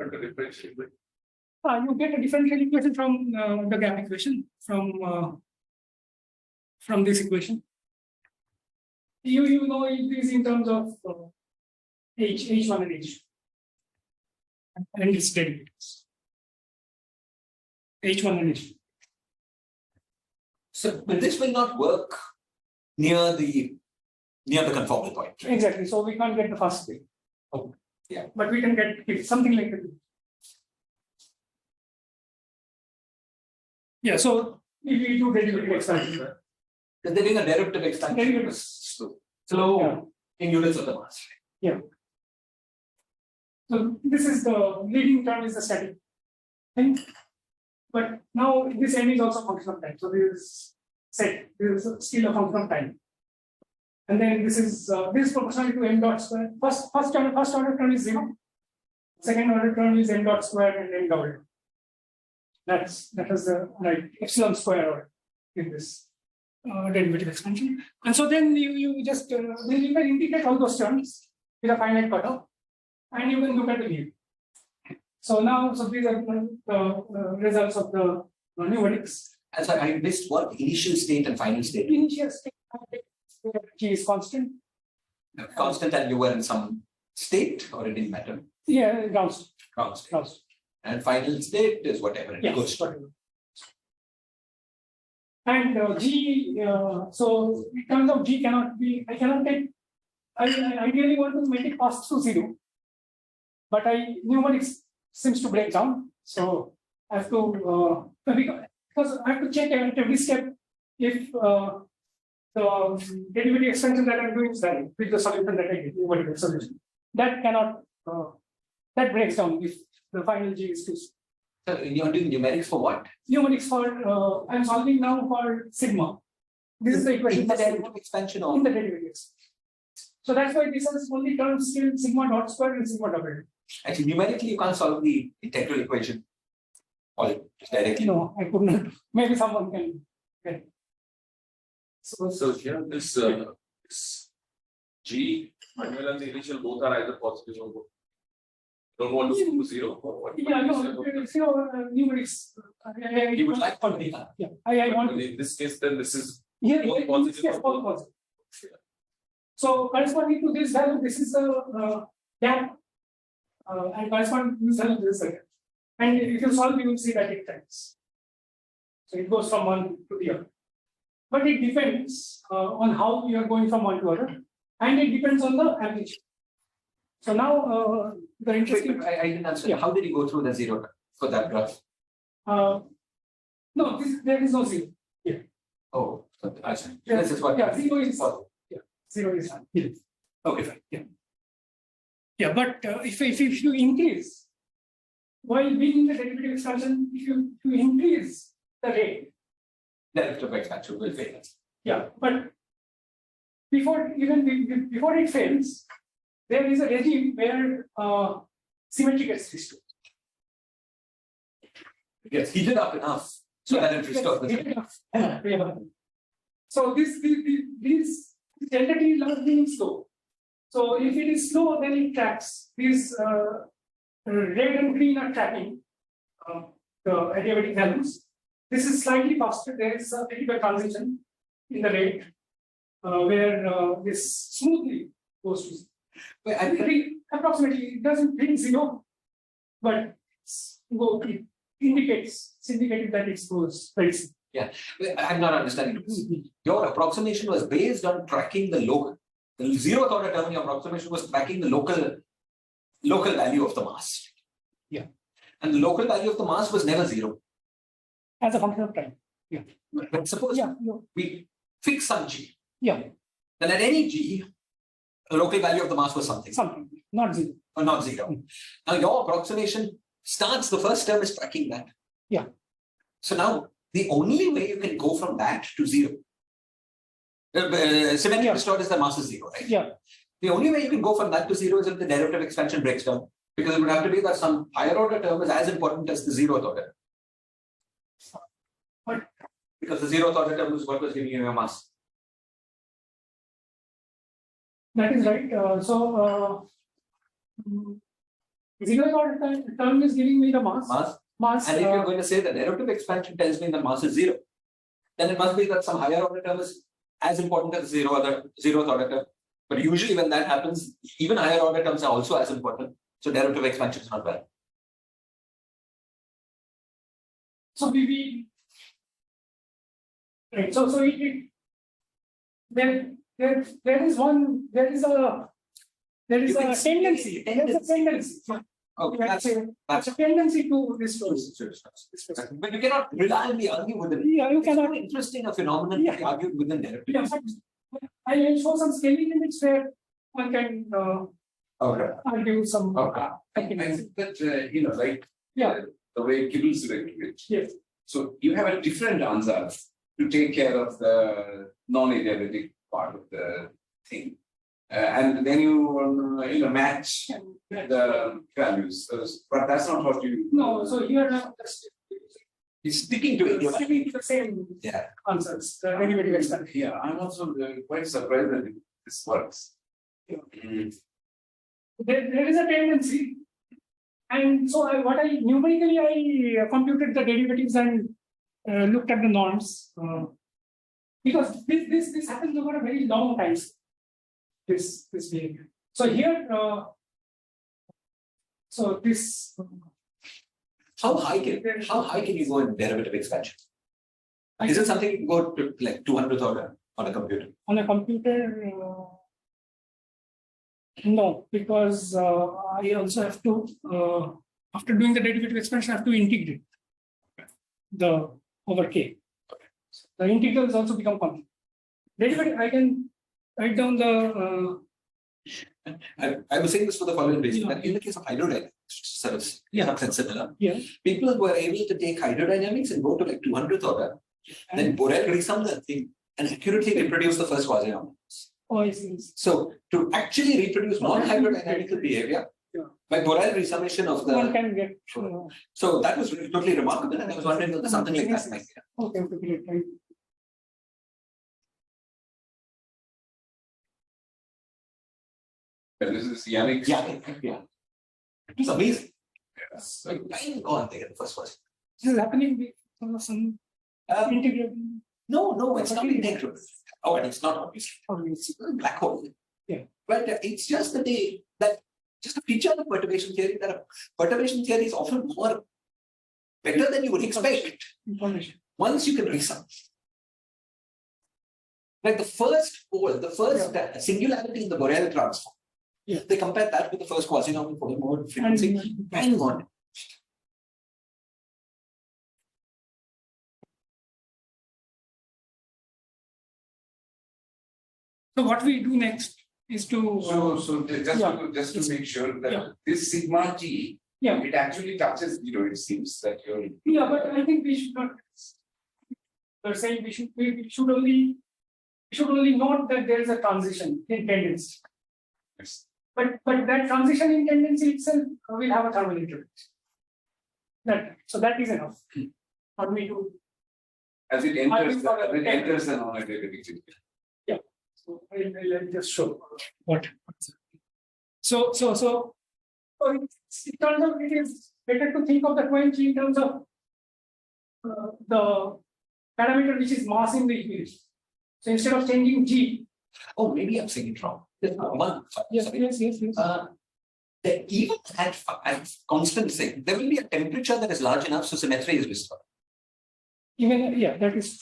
get a differential equation from the gap equation from this equation. You know it is in terms of h1 and h2 and its derivatives. h1 and h2. So, but this will not work near the conformal point. Right? Exactly. So we can't get the first thing. Oh, yeah. But we can get something like that. Yeah. So if we do derivative expansion, They're doing a derivative expansion. derivatives. Slow Yeah. in units of the mass. Yeah. So this is the leading term is the static thing. But now this m is also a function of time. So this is set. This is still a function of time. And then this is proportional to m dot square. First order term is 0. Second order term is m dot square and m double. That is the right epsilon square order in this derivative expansion. And so then you just then you can integrate all those terms with a finite cutoff, and you can look at the mu. So now, so these are the results of the pneumatics. And so I missed what initial state and final state. Initial state G is constant. Constant, and you were in some state, or it didn't matter. Yeah, ground state. Ground state. Ground state. And final state is whatever it Yeah, goes to. whatever. And G, so in terms of G cannot be, I cannot take, I ideally want to make it pass through 0. But pneumatics seems to break down. So I have to, because I have to check at every step if the derivative extension that I'm doing is valid with the solution that I get, pneumatic solution. That cannot, that breaks down if the final G is too. So you're doing numerics for what? Numerics for, I'm solving now for sigma. This is the equation In the for sigma. derivative expansion In or the derivatives. So that's why this is only terms still sigma dot square and sigma double. actually numerically you can't solve the integral equation. Or just directly. No, I could not. Maybe someone can get it. So here this G, manual and the initial both are either positive or both. Don't want to do 0 or what? Yeah, no, numerics. You would like to be. Yeah, I want. In this case, then this is Here, both in this positive case, or both positive. So corresponding to this value, this is the gap, and corresponding to this value, this is the gap. And if you solve, you will see that it trends. So it goes from one to the other. But it depends on how you are going from one to other, and it depends on the amplitude. So now the interesting. Wait, I didn't answer. Yeah. How did you go through the 0 for that graph? No, there is no 0. Oh, so I see. Yeah, This is what. yeah, 0 is yeah, 0 is here. Okay, fine. Yeah. Yeah, but if you increase, while being in the derivative expansion, if you increase the rate, Derivative expansion will fail. yeah, but before it fails, there is a regime where symmetry gets restored. gets heated up enough so that it restores the temperature. So these entities are being slow. So if it is slow, then it tracks. These red and green are tracking the adiabatic values. This is slightly faster. There is a critical transition in the rate where this smoothly goes to zero. But I think approximately it doesn't reach zero, but it indicates that it goes very soon. I'm not understanding this. Your approximation was based on tracking the local. The zeroth order term in your approximation was tracking the local value of the mass. Yeah. And the local value of the mass was never zero. As a function of time. But suppose we fix some g. Yeah. Then at any g, the local value of the mass was something. Something, not zero. Or not zero. Now your approximation starts, the first term is tracking that. Yeah. So now the only way you can go from that to zero. Symmetry restored is the mass is zero, right? Yeah. The only way you can go from that to zero is if the derivative expansion breaks down. Because it would have to be that some higher order term is as important as the zeroth order. But because the zeroth order term is what was giving you your mass. that is right. Zeroth order term is giving me the mass. And if you're going to say the derivative expansion tells me the mass is zero, then it must be that some higher order term is as important as the zeroth order term. But usually when that happens, even higher order terms are also as important. So derivative expansion is not valid. So we right. So there is a tendency. There is a tendency. Okay, That's a tendency to restore. But you cannot reliably argue with it. Yeah, you cannot. It's interesting a phenomenon to be argued within derivative. Yeah, I will show some scaling limits where one can argue some. I think that like the way Kibble-Zurek did it. Yes. So you have a different answer to take care of the non-adiabatic part of the thing. And then you match the values. But that's not what you. No, so here He's sticking to it. sticking to the same answers, the derivative expansion. Yeah, I'm also quite surprised that this works. There is a tendency, and so numerically I computed the derivatives and looked at the norms because this happens over a very long time. This behavior. So here, so this. How high can you go in derivative expansion? Is it something you can go to like 200th order on a computer? On a computer, no, because I also have to, after doing the derivative expansion, I have to integrate the over k. So the integrals also become complex. Derivative, I can write down the. I was saying this for the following reason that in the case of hydrodynamics, sort of something similar, people were able to take hydrodynamics and go to like 200th order, and then Borel resum that thing and accurately reproduce the first quasi-harmonics. Oh, I see. So to actually reproduce non-hydrodynamical behavior by Borel resummation of the one can get. So that was totally remarkable, and I was wondering whether something like that might be. Okay, great. Right. But this is Yannick's. Yeah. It's amazing. Yes. Like, why didn't go on there the first person? This is happening with some integral. No, it's not integral. Oh, and it's not obviously. It's a black hole. Yeah. But it's just the day that just a feature of the perturbation theory that perturbation theory is often more better than you would expect. Information. Once you can resum. Like the first pole, the first singularity in the Borel transform. Yeah. They compare that with the first quasi-normal polar mode frequency. Bang on. So what we do next is to. So just to make sure that this sigma t, it actually touches zero. It seems that you're. Yeah, but I think we should not. We're saying we should only note that there is a transition in tendency. Yes. But that transition in tendency itself will have a thermal interaction. So that is enough for me to. As it enters, the non-aggregating significance. So I'll just show what. So it turns out it is better to think of the quench in terms of the parameter which is mass in the equation. So instead of changing G. Oh, maybe I'm saying it wrong. There's one. Yes. Even at constant thing, there will be a temperature that is large enough so symmetry is restored. Even that is.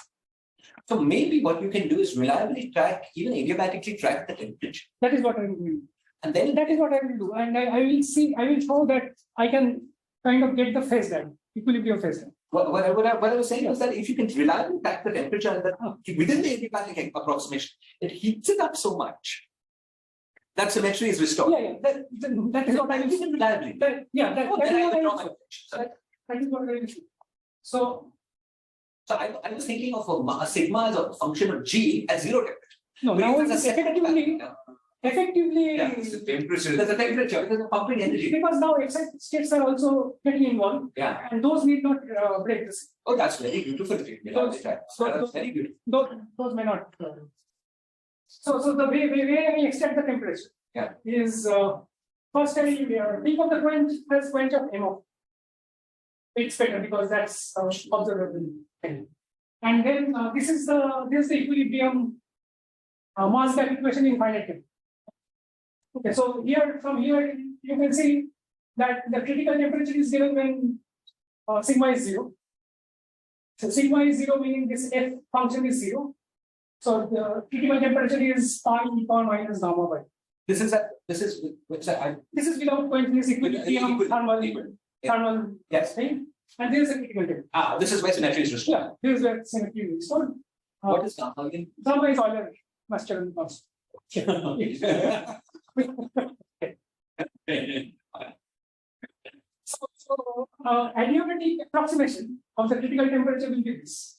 So maybe what you can do is reliably track, even adiabatically track the temperature. That is what I will do. And then That is what I will do. And I will show that I can kind of get the phase down, equilibrium phase down. what I was saying was that if you can reliably track the temperature and that within the adiabatic approximation, it heats it up so much that symmetry is restored. That is what I will do. Reliably. That is what I will do. That is what I will do. So I was thinking of a sigma as a function of G at zero temperature. no, But now if it's a second effectively Yeah, it's the temperature. there's a temperature, there's a pumping energy. because now excited states are also getting involved, Yeah. and those need not break this. Oh, that's very beautiful. That's very beautiful. Those may not. So the way we extract the temperature is first I think of the quench as quench of MO. It's better because that's observable. And then this is the equilibrium mass gap equation in finite time. Okay, so from here you can see that the critical temperature is given when sigma is 0. So sigma is 0 meaning this f function is 0. So the critical temperature is pi e power minus gamma by. This is without quench, this equilibrium thermal Yes. thing. And this is a critical temperature. This is where symmetry is restored. Yeah, this is where symmetry is restored. What is gamma again? Gamma is Euler Mascherano constant. So adiabatic approximation of the critical temperature will be this.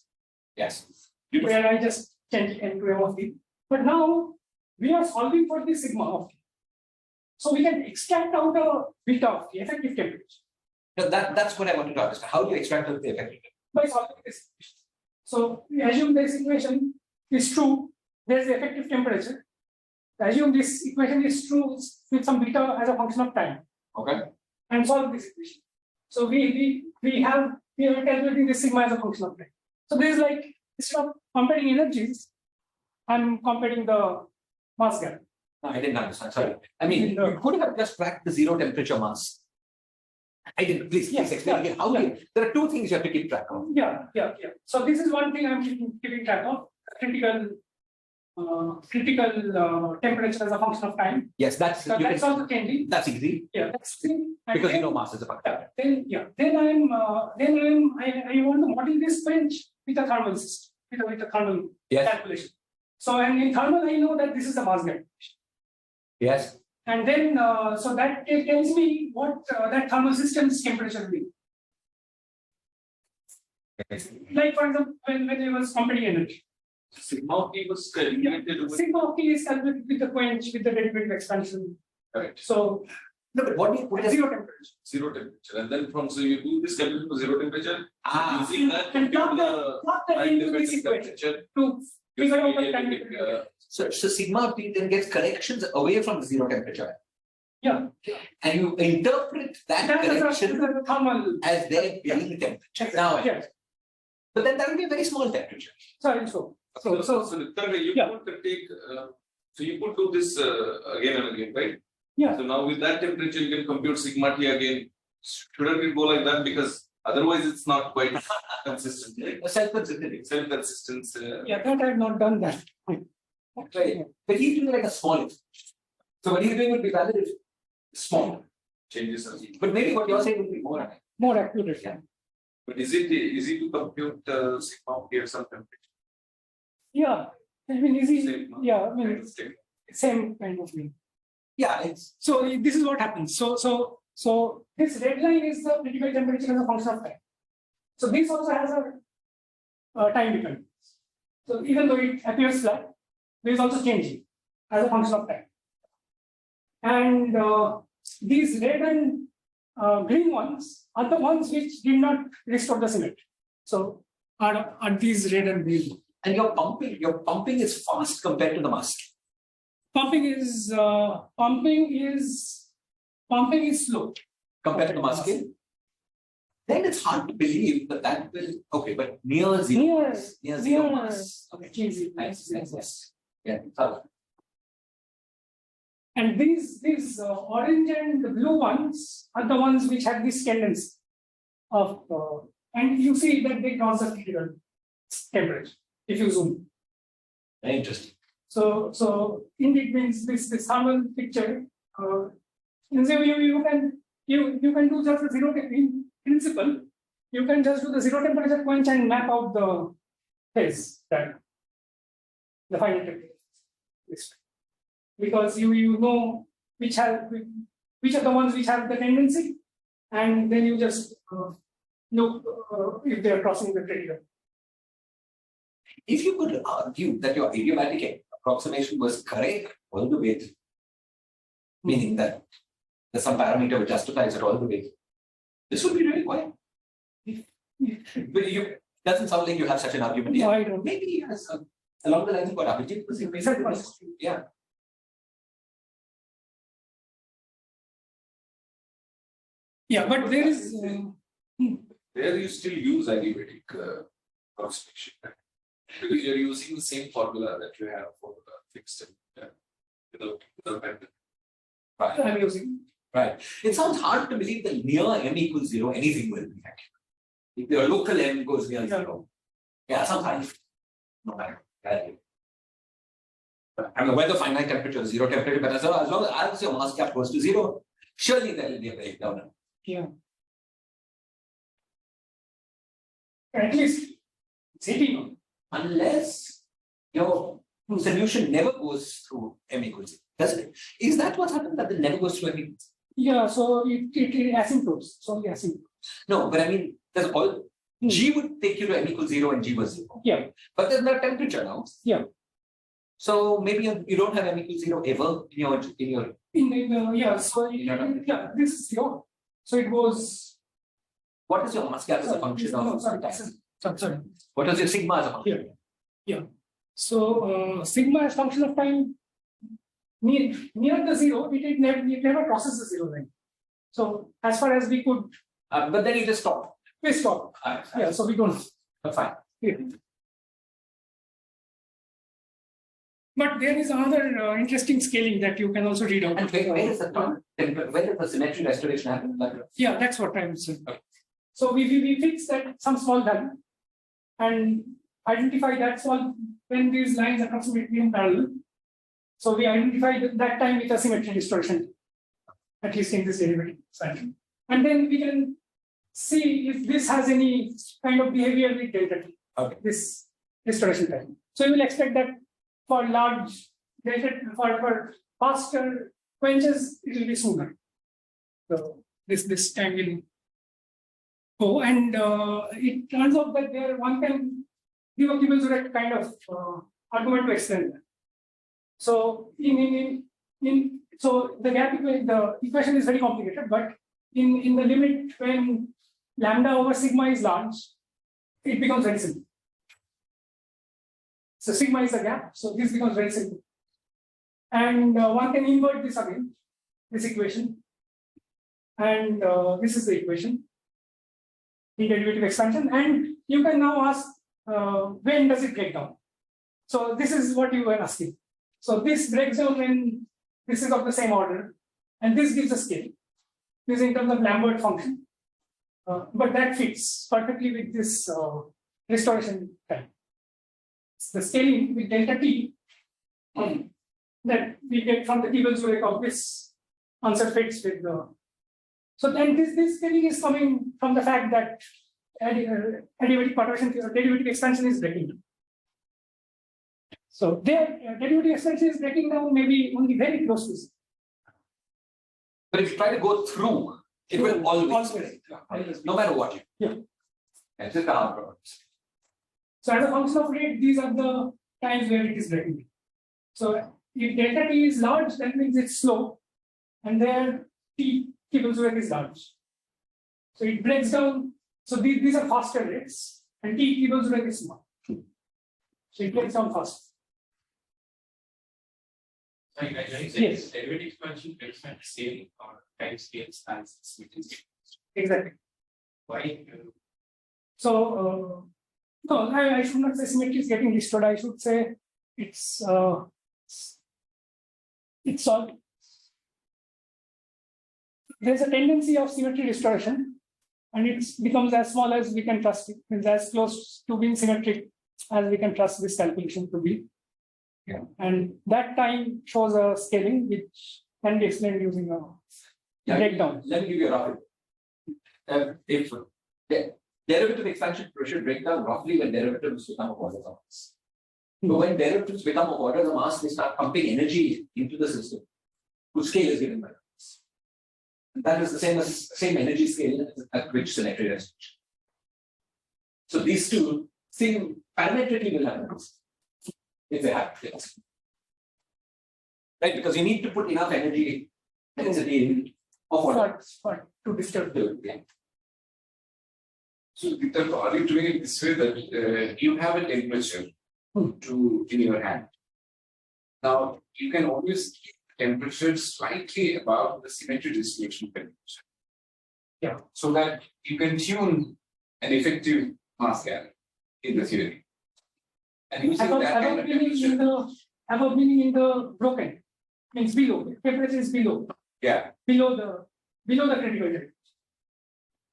Yes. Where I just change n to m of t. But now we are solving for the sigma of t. So we can extract out a beta of t, effective temperature. No, that's what I wanted to understand. How do you extract out the effective temperature? By solving this equation. So we assume this equation is true, there is the effective temperature. Assume this equation is true with some beta as a function of time. Okay. And solve this equation. So we are calculating this sigma as a function of time. So this is like instead of comparing energies, I'm comparing the mass gap. No, I didn't understand. Sorry. I mean, you could have just tracked the zero temperature mass. I didn't. Please explain again. How do you? There are two things you have to keep track of. Yeah. So this is one thing I'm keeping track of. Critical temperature as a function of time. Yes, that's also changing. That's easy. Yeah, that's thing. Because you know mass is a factor. Then I want to model this quench with a thermal system, with a thermal calculation. So and in thermal I know that this is the mass gap. Yes. And then so that tells me what that thermal system's temperature will be. Like for example, when I was comparing energy. Sigma of T was calculated with. Sigma of T is calculated with the quench, with the derivative expansion. Correct. So No, but what do you put as zero temperature. Zero temperature. And then so you do this calculation for zero temperature. Ah. Using that And plot that time into this dependent equation temperature. to figure out the time. So sigma of T then gets corrections away from the zero temperature. Yeah. And you interpret that correction thermal. as their being temperature. Now, but then that will be a very small temperature. Sorry, So Diptarka, you could take. So you could do this again and again, right? Yeah. So now with that temperature, you can compute sigma T again. Shouldn't it go like that? Because otherwise, it's not quite consistent. Right? Self-consistent. Self-consistent. Yeah, that I have not done that. Right. But he's doing like a small expansion. So what he's doing would be valid if small. Changes. But maybe what you're saying would be more. More accurate. Yeah. But is it easy to compute sigma T at some temperature? Yeah. I mean, easy. Same, Yeah. I mean, same kind of thing. Yeah. It's So this is what happens. So this red line is the critical temperature as a function of time. So this also has a time dependence. So even though it appears flat, there is also changing as a function of time. And these red and green ones are the ones which did not restore the symmetry. So are these red and green? And your pumping is fast compared to the mask. Pumping is slow Compared to the masking. Then it's hard to believe that will okay, but near zero. Near zero mass. Okay. Easy. Nice. Yeah. And these orange and the blue ones are the ones which have this tendency of and you see that they cross the critical temperature if you zoom. Very interesting. So indeed means this thermal picture. You can do just the zero in principle. You can just do the zero temperature quench and map out the phase that the final temperature. Because you know which are the ones which have the tendency, and then you just look if they are crossing the critical. If you could argue that your adiabatic approximation was correct all the way, meaning that there's some parameter which justifies it all the way, this would be really quiet. But you doesn't sound like you have such an argument. No, Yeah. I don't. Maybe yes, along the lines of what Abhijit was saying. Yeah. Yeah, but there is. There you still use adiabatic approximation, because you're using the same formula that you have for the fixed without bending. Right. I'm using. Right. It sounds hard to believe that near m equals 0, anything will be accurate. If your local m goes near 0. Yeah, sometimes. No matter. I mean, whether finite temperature, 0 temperature, but as long as your mass gap goes to 0, surely there will be a breakdown. Yeah. At least it's 18. Unless your solution never goes through m equals 0. Doesn't it? Is that what happens, that it never goes through m equals 0? Yeah, so it asymptotes. So asymptotes. No, but I mean, there's all G would take you to m equals 0 and G was 0. Yeah. But there's no temperature now. Yeah. So maybe you don't have m equals 0 ever in your Yeah, so this is 0. So it goes. what is your mass gap as a function of time? Sorry. What is your sigma as a function? Yeah. So sigma as function of time near the 0, it never crosses the 0 line. So as far as we could. But then you just stop. We stop. Yeah, so we don't. Fine. Yeah. But there is another interesting scaling that you can also read out. And where is the symmetry restoration happen? Yeah, that's what I'm saying. Okay. So we fix that some small value and identify that small when these lines approximately in parallel. So we identify that time with a symmetry distortion, at least in this derivative expansion. And then we can see if this has any kind of behavior with delta t. Okay. This distortion time. So you will expect that for large delta, for faster quenches, it will be sooner. So this time will go, and it turns out that there one can give a Kibble-Zurek kind of argument to explain that. So so the gap the equation is very complicated, but in the limit when lambda over sigma is large, it becomes very simple. So sigma is the gap, so this becomes very simple. And one can invert this again, this equation. And this is the equation in derivative expansion. And you can now ask when does it break down? So this is what you were asking. So this breaks down when this is of the same order, and this gives a scale. This is in terms of Lambert function. But that fits perfectly with this restoration time. The scaling with delta t that we get from the Kibble-Zurek of this answer fits with the. So then this scaling is coming from the fact that derivative partition, derivative expansion is breaking down. So their derivative expansion is breaking down maybe only very close to zero. But if you try to go through, it will always break. No matter what you do. Yeah. It's just a hard problem. So as a function of rate, these are the times where it is breaking. So if delta t is large, that means it's slow, and there t Kibble-Zurek is large. So it breaks down. So these are faster rates, and T Kibble-Zurek is small. So it breaks down fast. Yes. Derivative expansion breaks down the same or time scales as symmetry. Exactly. Why? So no, I should not say symmetry is getting destroyed. I should say it's all. There's a tendency of symmetry distortion, and it becomes as small as we can trust it. It's as close to being symmetric as we can trust this calculation to be. Yeah. And that time shows a scaling which can be explained using a breakdown. Let me give you a rough. If the derivative expansion should break down roughly when derivatives become a quarter of mass. But when derivatives become a quarter of the mass, they start pumping energy into the system, whose scale is given by mass. That is the same energy scale at which symmetry rests. So these two things parametrically will happen if they happen. Yes. Right, because you need to put enough energy density in of what To disturb. yeah. So, Diptarka, are you doing it this way that you have a temperature in your hand? Now, you can always keep the temperature slightly above the symmetry distribution temperature. Yeah. So that you can tune an effective mass gap in the theory. And using that kind of temperature. Above meaning in the broken means below. Temperature is below. Yeah. Below the critical temperature.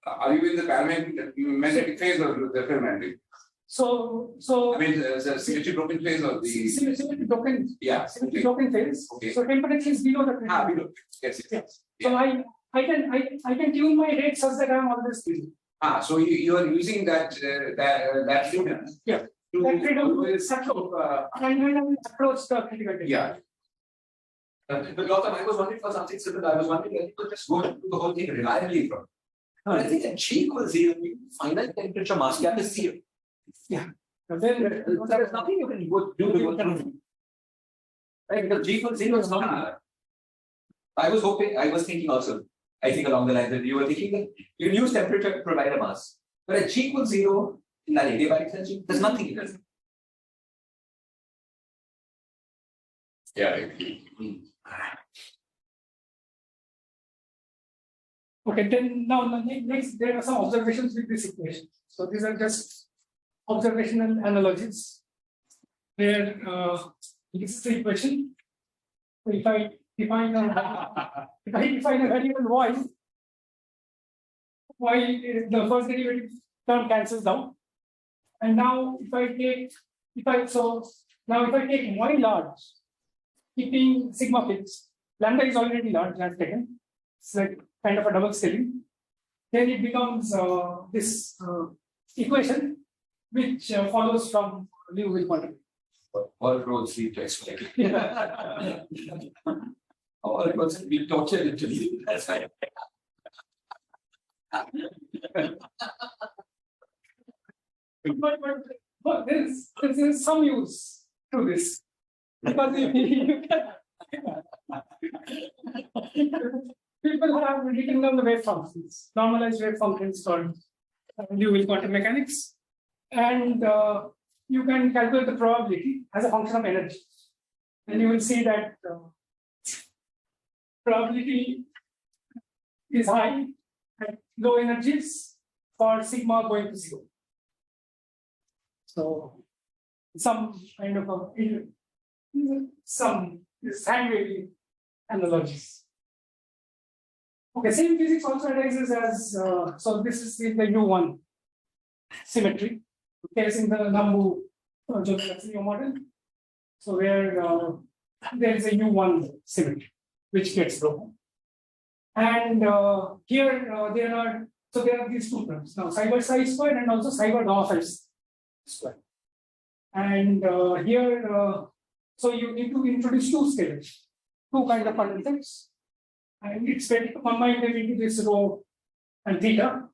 Are you in the parametric phase or the fermionic? So I mean, the symmetry broken phase or the. symmetry broken. Yeah. Symmetry broken phase. Okay. So temperature is below the critical. Below. Yes. Yes. So I can tune my rate such that I am always below. So you are using that freedom. Yeah. To That freedom to to, and when I will approach the critical temperature. yeah. But Gautam, I was wondering for something similar. I was wondering whether you could just go through the whole thing reliably from. But I think at G equals 0, final temperature mass gap is 0. Yeah. But then There is nothing you can do to go through. Right? Because G equals 0 is not. I was thinking also, I think along the lines that you were thinking that you can use temperature to provide a mass. But at G equals 0, in that adiabatic extension, there's nothing you can do. Yeah, I agree. okay, then now next there are some observations with this equation. So these are just observational analogies where this is the equation. So if I define a variable y, the first derivative term cancels out. And now if I take y large, keeping sigma fixed, lambda is already large, I've taken. It's like kind of a double scaling. Then it becomes this equation which follows from Liouville quantum. All roads lead to explain. All roads be tortured into the. That's right. But there's some use to this. Because you people have written down the wave functions, normalized wave functions called Liouville quantum mechanics, and you can calculate the probability as a function of energy, and you will see that probability is high at low energies for sigma going to 0. So some kind of some hand wavy analogies. Okay, same physics also arises as so this is the U1 symmetry. Case in the Nambu Jones model. So where there is a U1 symmetry which gets broken. And here there are these two terms now, psi by psi squared and also psi by gamma phi squared. And here so you need to introduce two scalars, two kinds of condensates, and it's better to combine them into this rho and theta.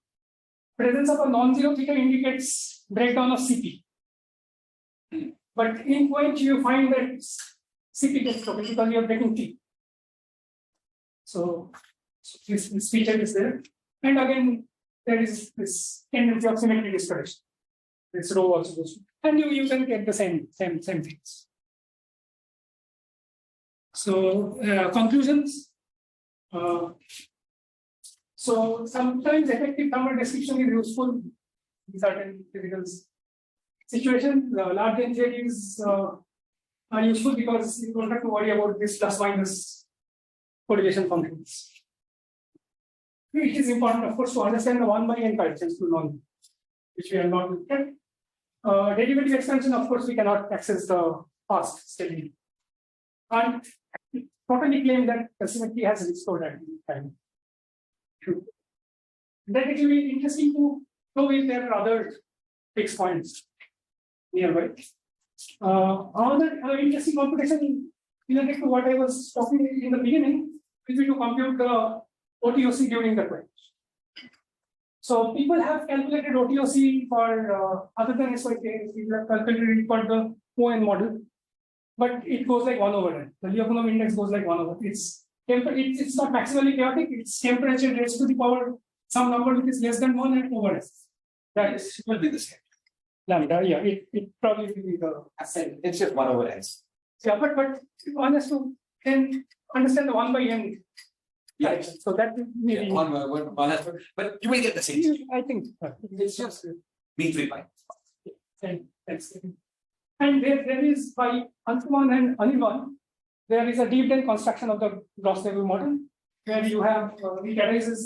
Presence of a non-zero theta indicates breakdown of CP. But in quench you find that CP gets broken because you are breaking T. So this feature is there. And again, there is this tendency of symmetry distortion. This rho also goes, and you can get the same things. So conclusions. So sometimes effective thermal description is useful in certain physical situations. Large NJDs are useful because you don't have to worry about this plus minus correlation functions. It is important, of course, to understand the 1/n corrections to knowledge, which we are not looked at. Derivative expansion, of course, we cannot access the past steadily. And totally claim that the symmetry has restored at the time. That it will be interesting to know if there are other fixed points nearby. Another interesting computation related to what I was talking in the beginning will be to compute the OTOC during the quench. So people have calculated OTOC for other than SYK, people have calculated it for the ON model, but it goes like 1/n. The Liouville index goes like 1/n. It's not maximally chaotic, it's temperature raised to the power some number which is less than 1 and over S. That is will be the same. Lambda, yeah, it probably will be the Ascend. It's just 1/s. yeah, but one has to then understand the 1/n. Yeah. So that maybe Yeah, one has, but you will get the same. I think It's just B3 pi. Thanks. And there is by Ansuman and Anirban, there is a deep then construction of the gross level model where you have it arises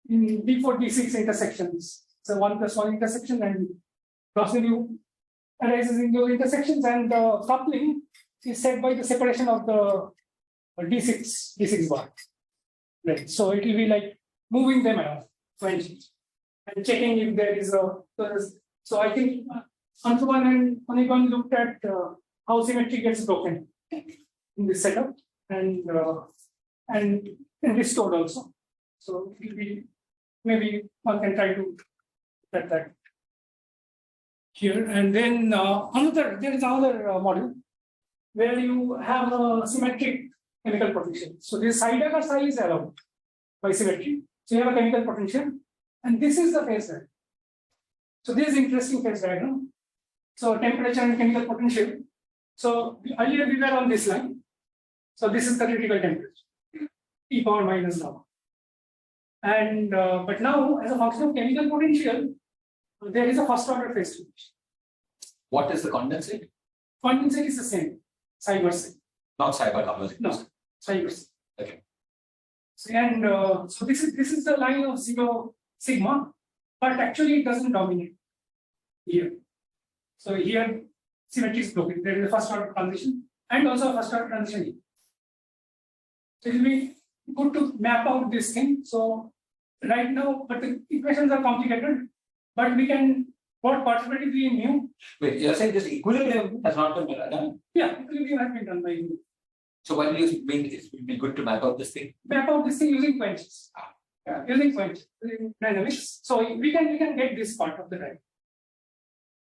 in D4, D6 intersections. So 1+1 intersection and gross level arises in those intersections, and the coupling is set by the separation of the D6 bar. Right. So it will be like moving them around, and checking if there is a. So I think Ansuman and Anirban looked at how symmetry gets broken in this setup and restored also. So it will be, maybe one can try to get that here. And then there is another model where you have a symmetric chemical potential. So this psi dagger psi is allowed by symmetry. So you have a chemical potential, and this is the phase diagram. So this is interesting phase diagram. So temperature and chemical potential. So earlier we were on this line. So this is the critical temperature, e power minus lambda. And but now, as a function of chemical potential, there is a first order phase change. What is the condensate? Condensate is the same, psi versa. Not psi but opposite. No, psi versa. Okay. So, and so this is the line of 0 sigma, but actually it doesn't dominate here. So here symmetry is broken. There is a first order transition and also a first order transition here. So it will be good to map out this thing. So right now, but the equations are complicated, but we can work participatively in mu. Wait, you're saying this equilibrium has not been done? Yeah, equilibrium has been done by mu. So why do you mean it would be good to map out this thing? Map out this thing using quenches. Yeah, using quench dynamics. So we can get this part of the diagram.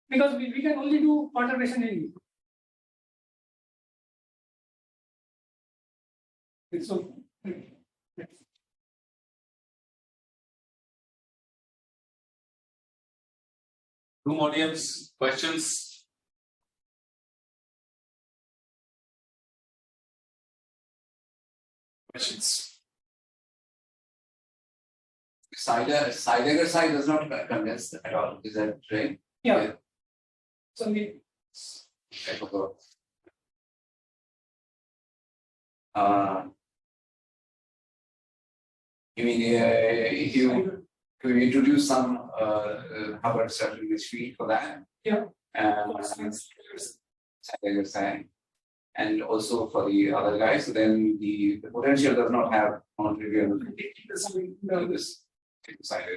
Because we can only do perturbation in mu. So Room audience, questions? Questions? Psi dagger psi does not condense at all. Is that right? yeah. So we I forgot. You mean if you could introduce some Hubbard Stratton field for that? Yeah. And also for the other guys, so then the potential does not have non-trivial this side.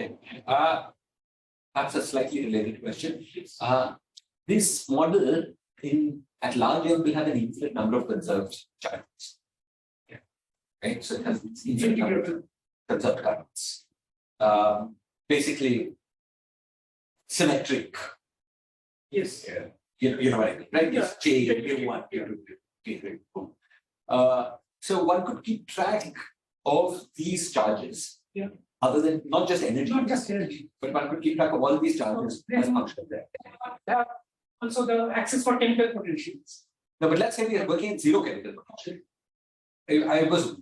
Okay. Perhaps a slightly related question. This model at large level will have an infinite number of conserved channels. Yeah. Right. So it has infinite number of conserved currents. Basically symmetric. yes. Yeah. You know what I mean, right? Yeah. It's J, Q1, Q2, Q3. So one could keep track of these charges. Yeah. Other than not just energy. Not just energy. But one could keep track of all of these charges as a function of that. They have also the access for chemical potentials. No, but let's say we are working at zero chemical potential.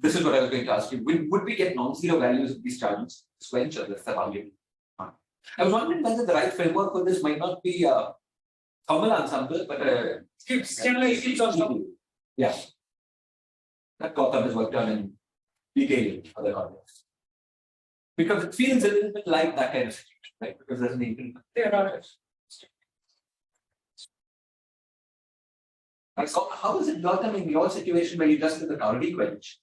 This is what I was going to ask you. Would we get non-zero values of these charges? Quench, or that's the argument. I was wondering whether the right framework for this might not be a thermal ensemble, but a Generalizations also. Yeah. That Gautam has worked on in detail in other contexts. Because it feels a little bit like that kind of situation, right? Because there's an even. There are. How is it, Gautam, in your situation where you just did the Cauchy quench?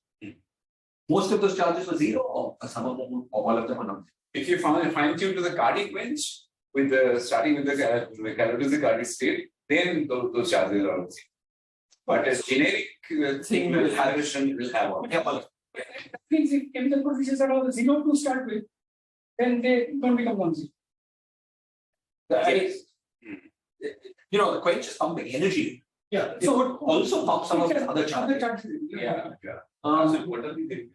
Most of those charges were zero, or some of them, or all of them are not? If you fine tune to the Cauchy quench, with the starting with the Cauchy state, then those charges are zero. But a generic thing will have all. Yeah, all of That means if chemical potentials are all 0 to start with, then they don't become 1 0. You know, the quench is pumping energy. Yeah. So it would also pump some of the other charges. Yeah. So what are the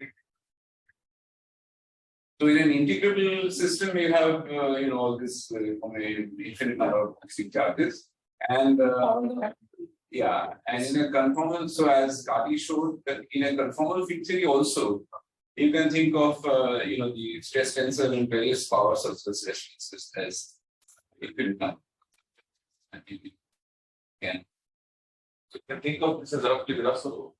So in an integrable system, you have all this infinite number of fixed charges, and yeah, and in a conformal, so as Kati showed, that in a conformal field theory also, you can think of the stress tensor and various powers of the stress tensors as infinite number. Again, So you can think of this as roughly Grasso.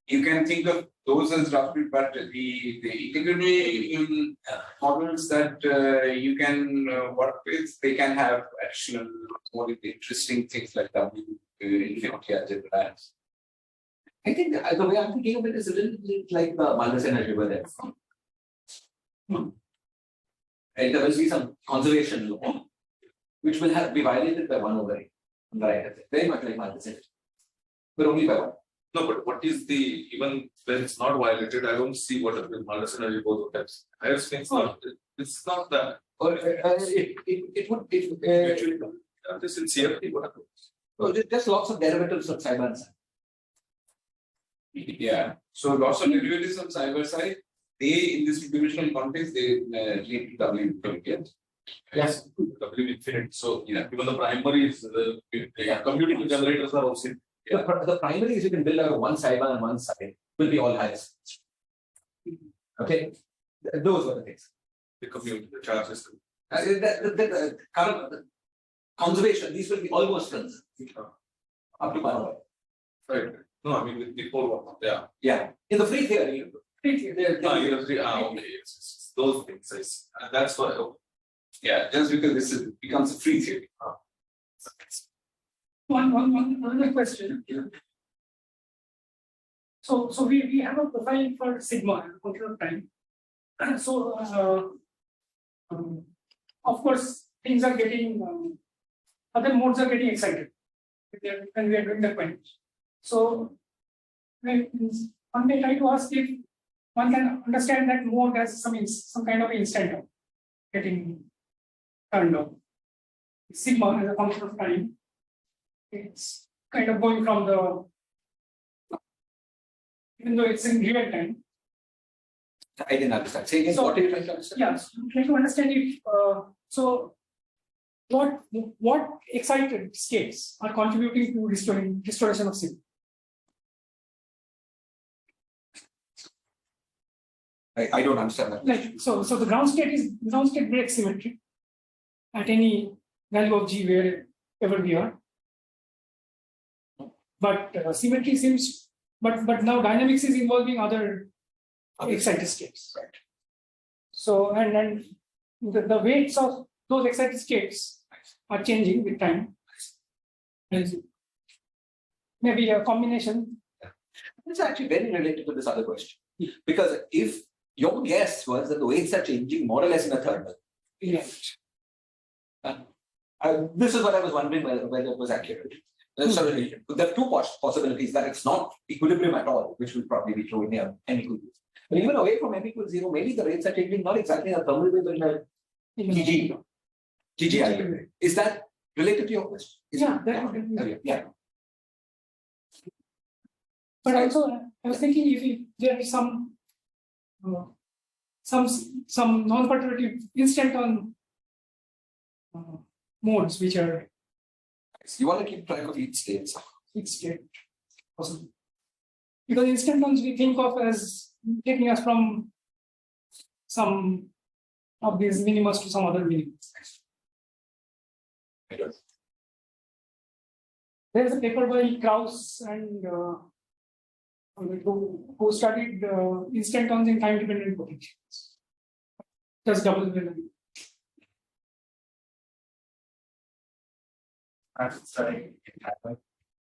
you can think of those as roughly, but the integrable models that you can work with, they can have additional more interesting things like W infinity algebra. I think the way I'm thinking of it is a little bit like the Malus energy over there. And there will be some conservation law, which will be violated by 1 over A. Right, very much like Malus energy, but only by 1. No, but what is the, even when it's not violated, I don't see what are the Malus energy both of them. I have seen it's not that. Or it would Actually, this in CFT, what happens? just lots of derivatives of side by side. Yeah. So lots of derivatives on side by side, they in this dimensional context, they lead to W infinity. Yes. W infinite. So yeah, even the primaries, the computing generators are also. The primaries you can build out of one side and one side will be all highest. Okay, those were the things. The commute, the charge system. The current conservation, these will be almost conserved up to 1 over. Right. No, I mean with the whole one. Yeah. Yeah, in the free theory, Okay. Yes. Those things. That's what. Yeah, just because this becomes a free theory. One question. So we have a profile for sigma at a point of time. So of course things are getting other modes are getting excited when we are doing the quench. So one may try to ask if one can understand that mode as some kind of instant getting turned on. Sigma as a function of time. It's kind of going from the, even though it's in real time. I didn't understand. Say again, what are you trying to understand? Yes, I'm trying to understand if, so what excited states are contributing to restoration of sigma? I don't understand that. Like, so the ground state breaks symmetry at any value of G wherever we are. But symmetry seems, but now dynamics is involving other excited states, right? So and the weights of those excited states are changing with time. And maybe a combination. It's actually very related to this other question. Because if your guess was that the weights are changing more or less in a thermal, Yeah. this is what I was wondering whether it was accurate. So there are two possibilities: that it's not equilibrium at all, which will probably be true in M equals 0. But even away from M equals 0, maybe the rates are changing not exactly in a thermal way, but in a GGI. Is that related to your question? Yeah, Yeah. But also, I was thinking if there is some non-perturbative instant on modes which are You want to keep track of each state. fixed state possible. Because instantons we think of as taking us from some of these minimas to some other minimas. There is a paper by Krauss and who studied instantons in time-dependent potentials. Just double the I'm studying in Kanpur.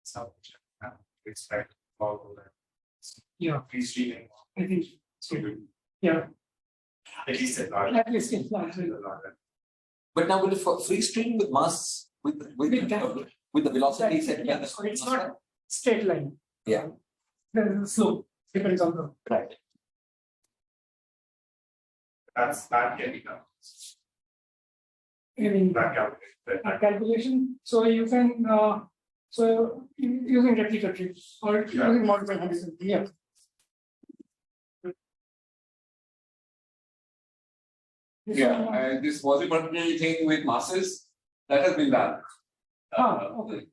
So, expect all the yeah, free streaming. I think so. Yeah, At least a lot. at least in large. But now will it for free stream with mass with the velocity set by Yeah, the so it's not straight line. Yeah. There is a slope, depends on the right. That can be done. that calculation. So you can using replica tree or using modified Hamilton. Yeah. This possibility thing with masses that has been done. Okay.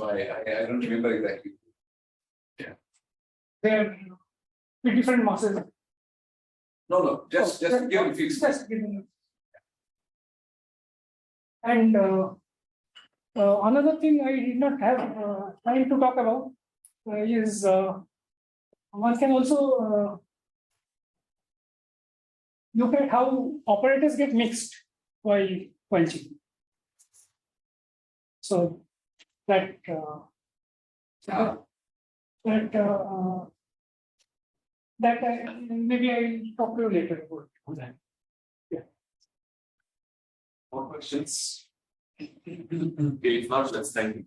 I don't remember exactly. They're with different masses. No, just give fixed. Just given. And another thing I did not have time to talk about is one can also look at how operators get mixed while quenching. So that maybe I'll talk to you later about that. More questions? Okay, if not, let's thank you.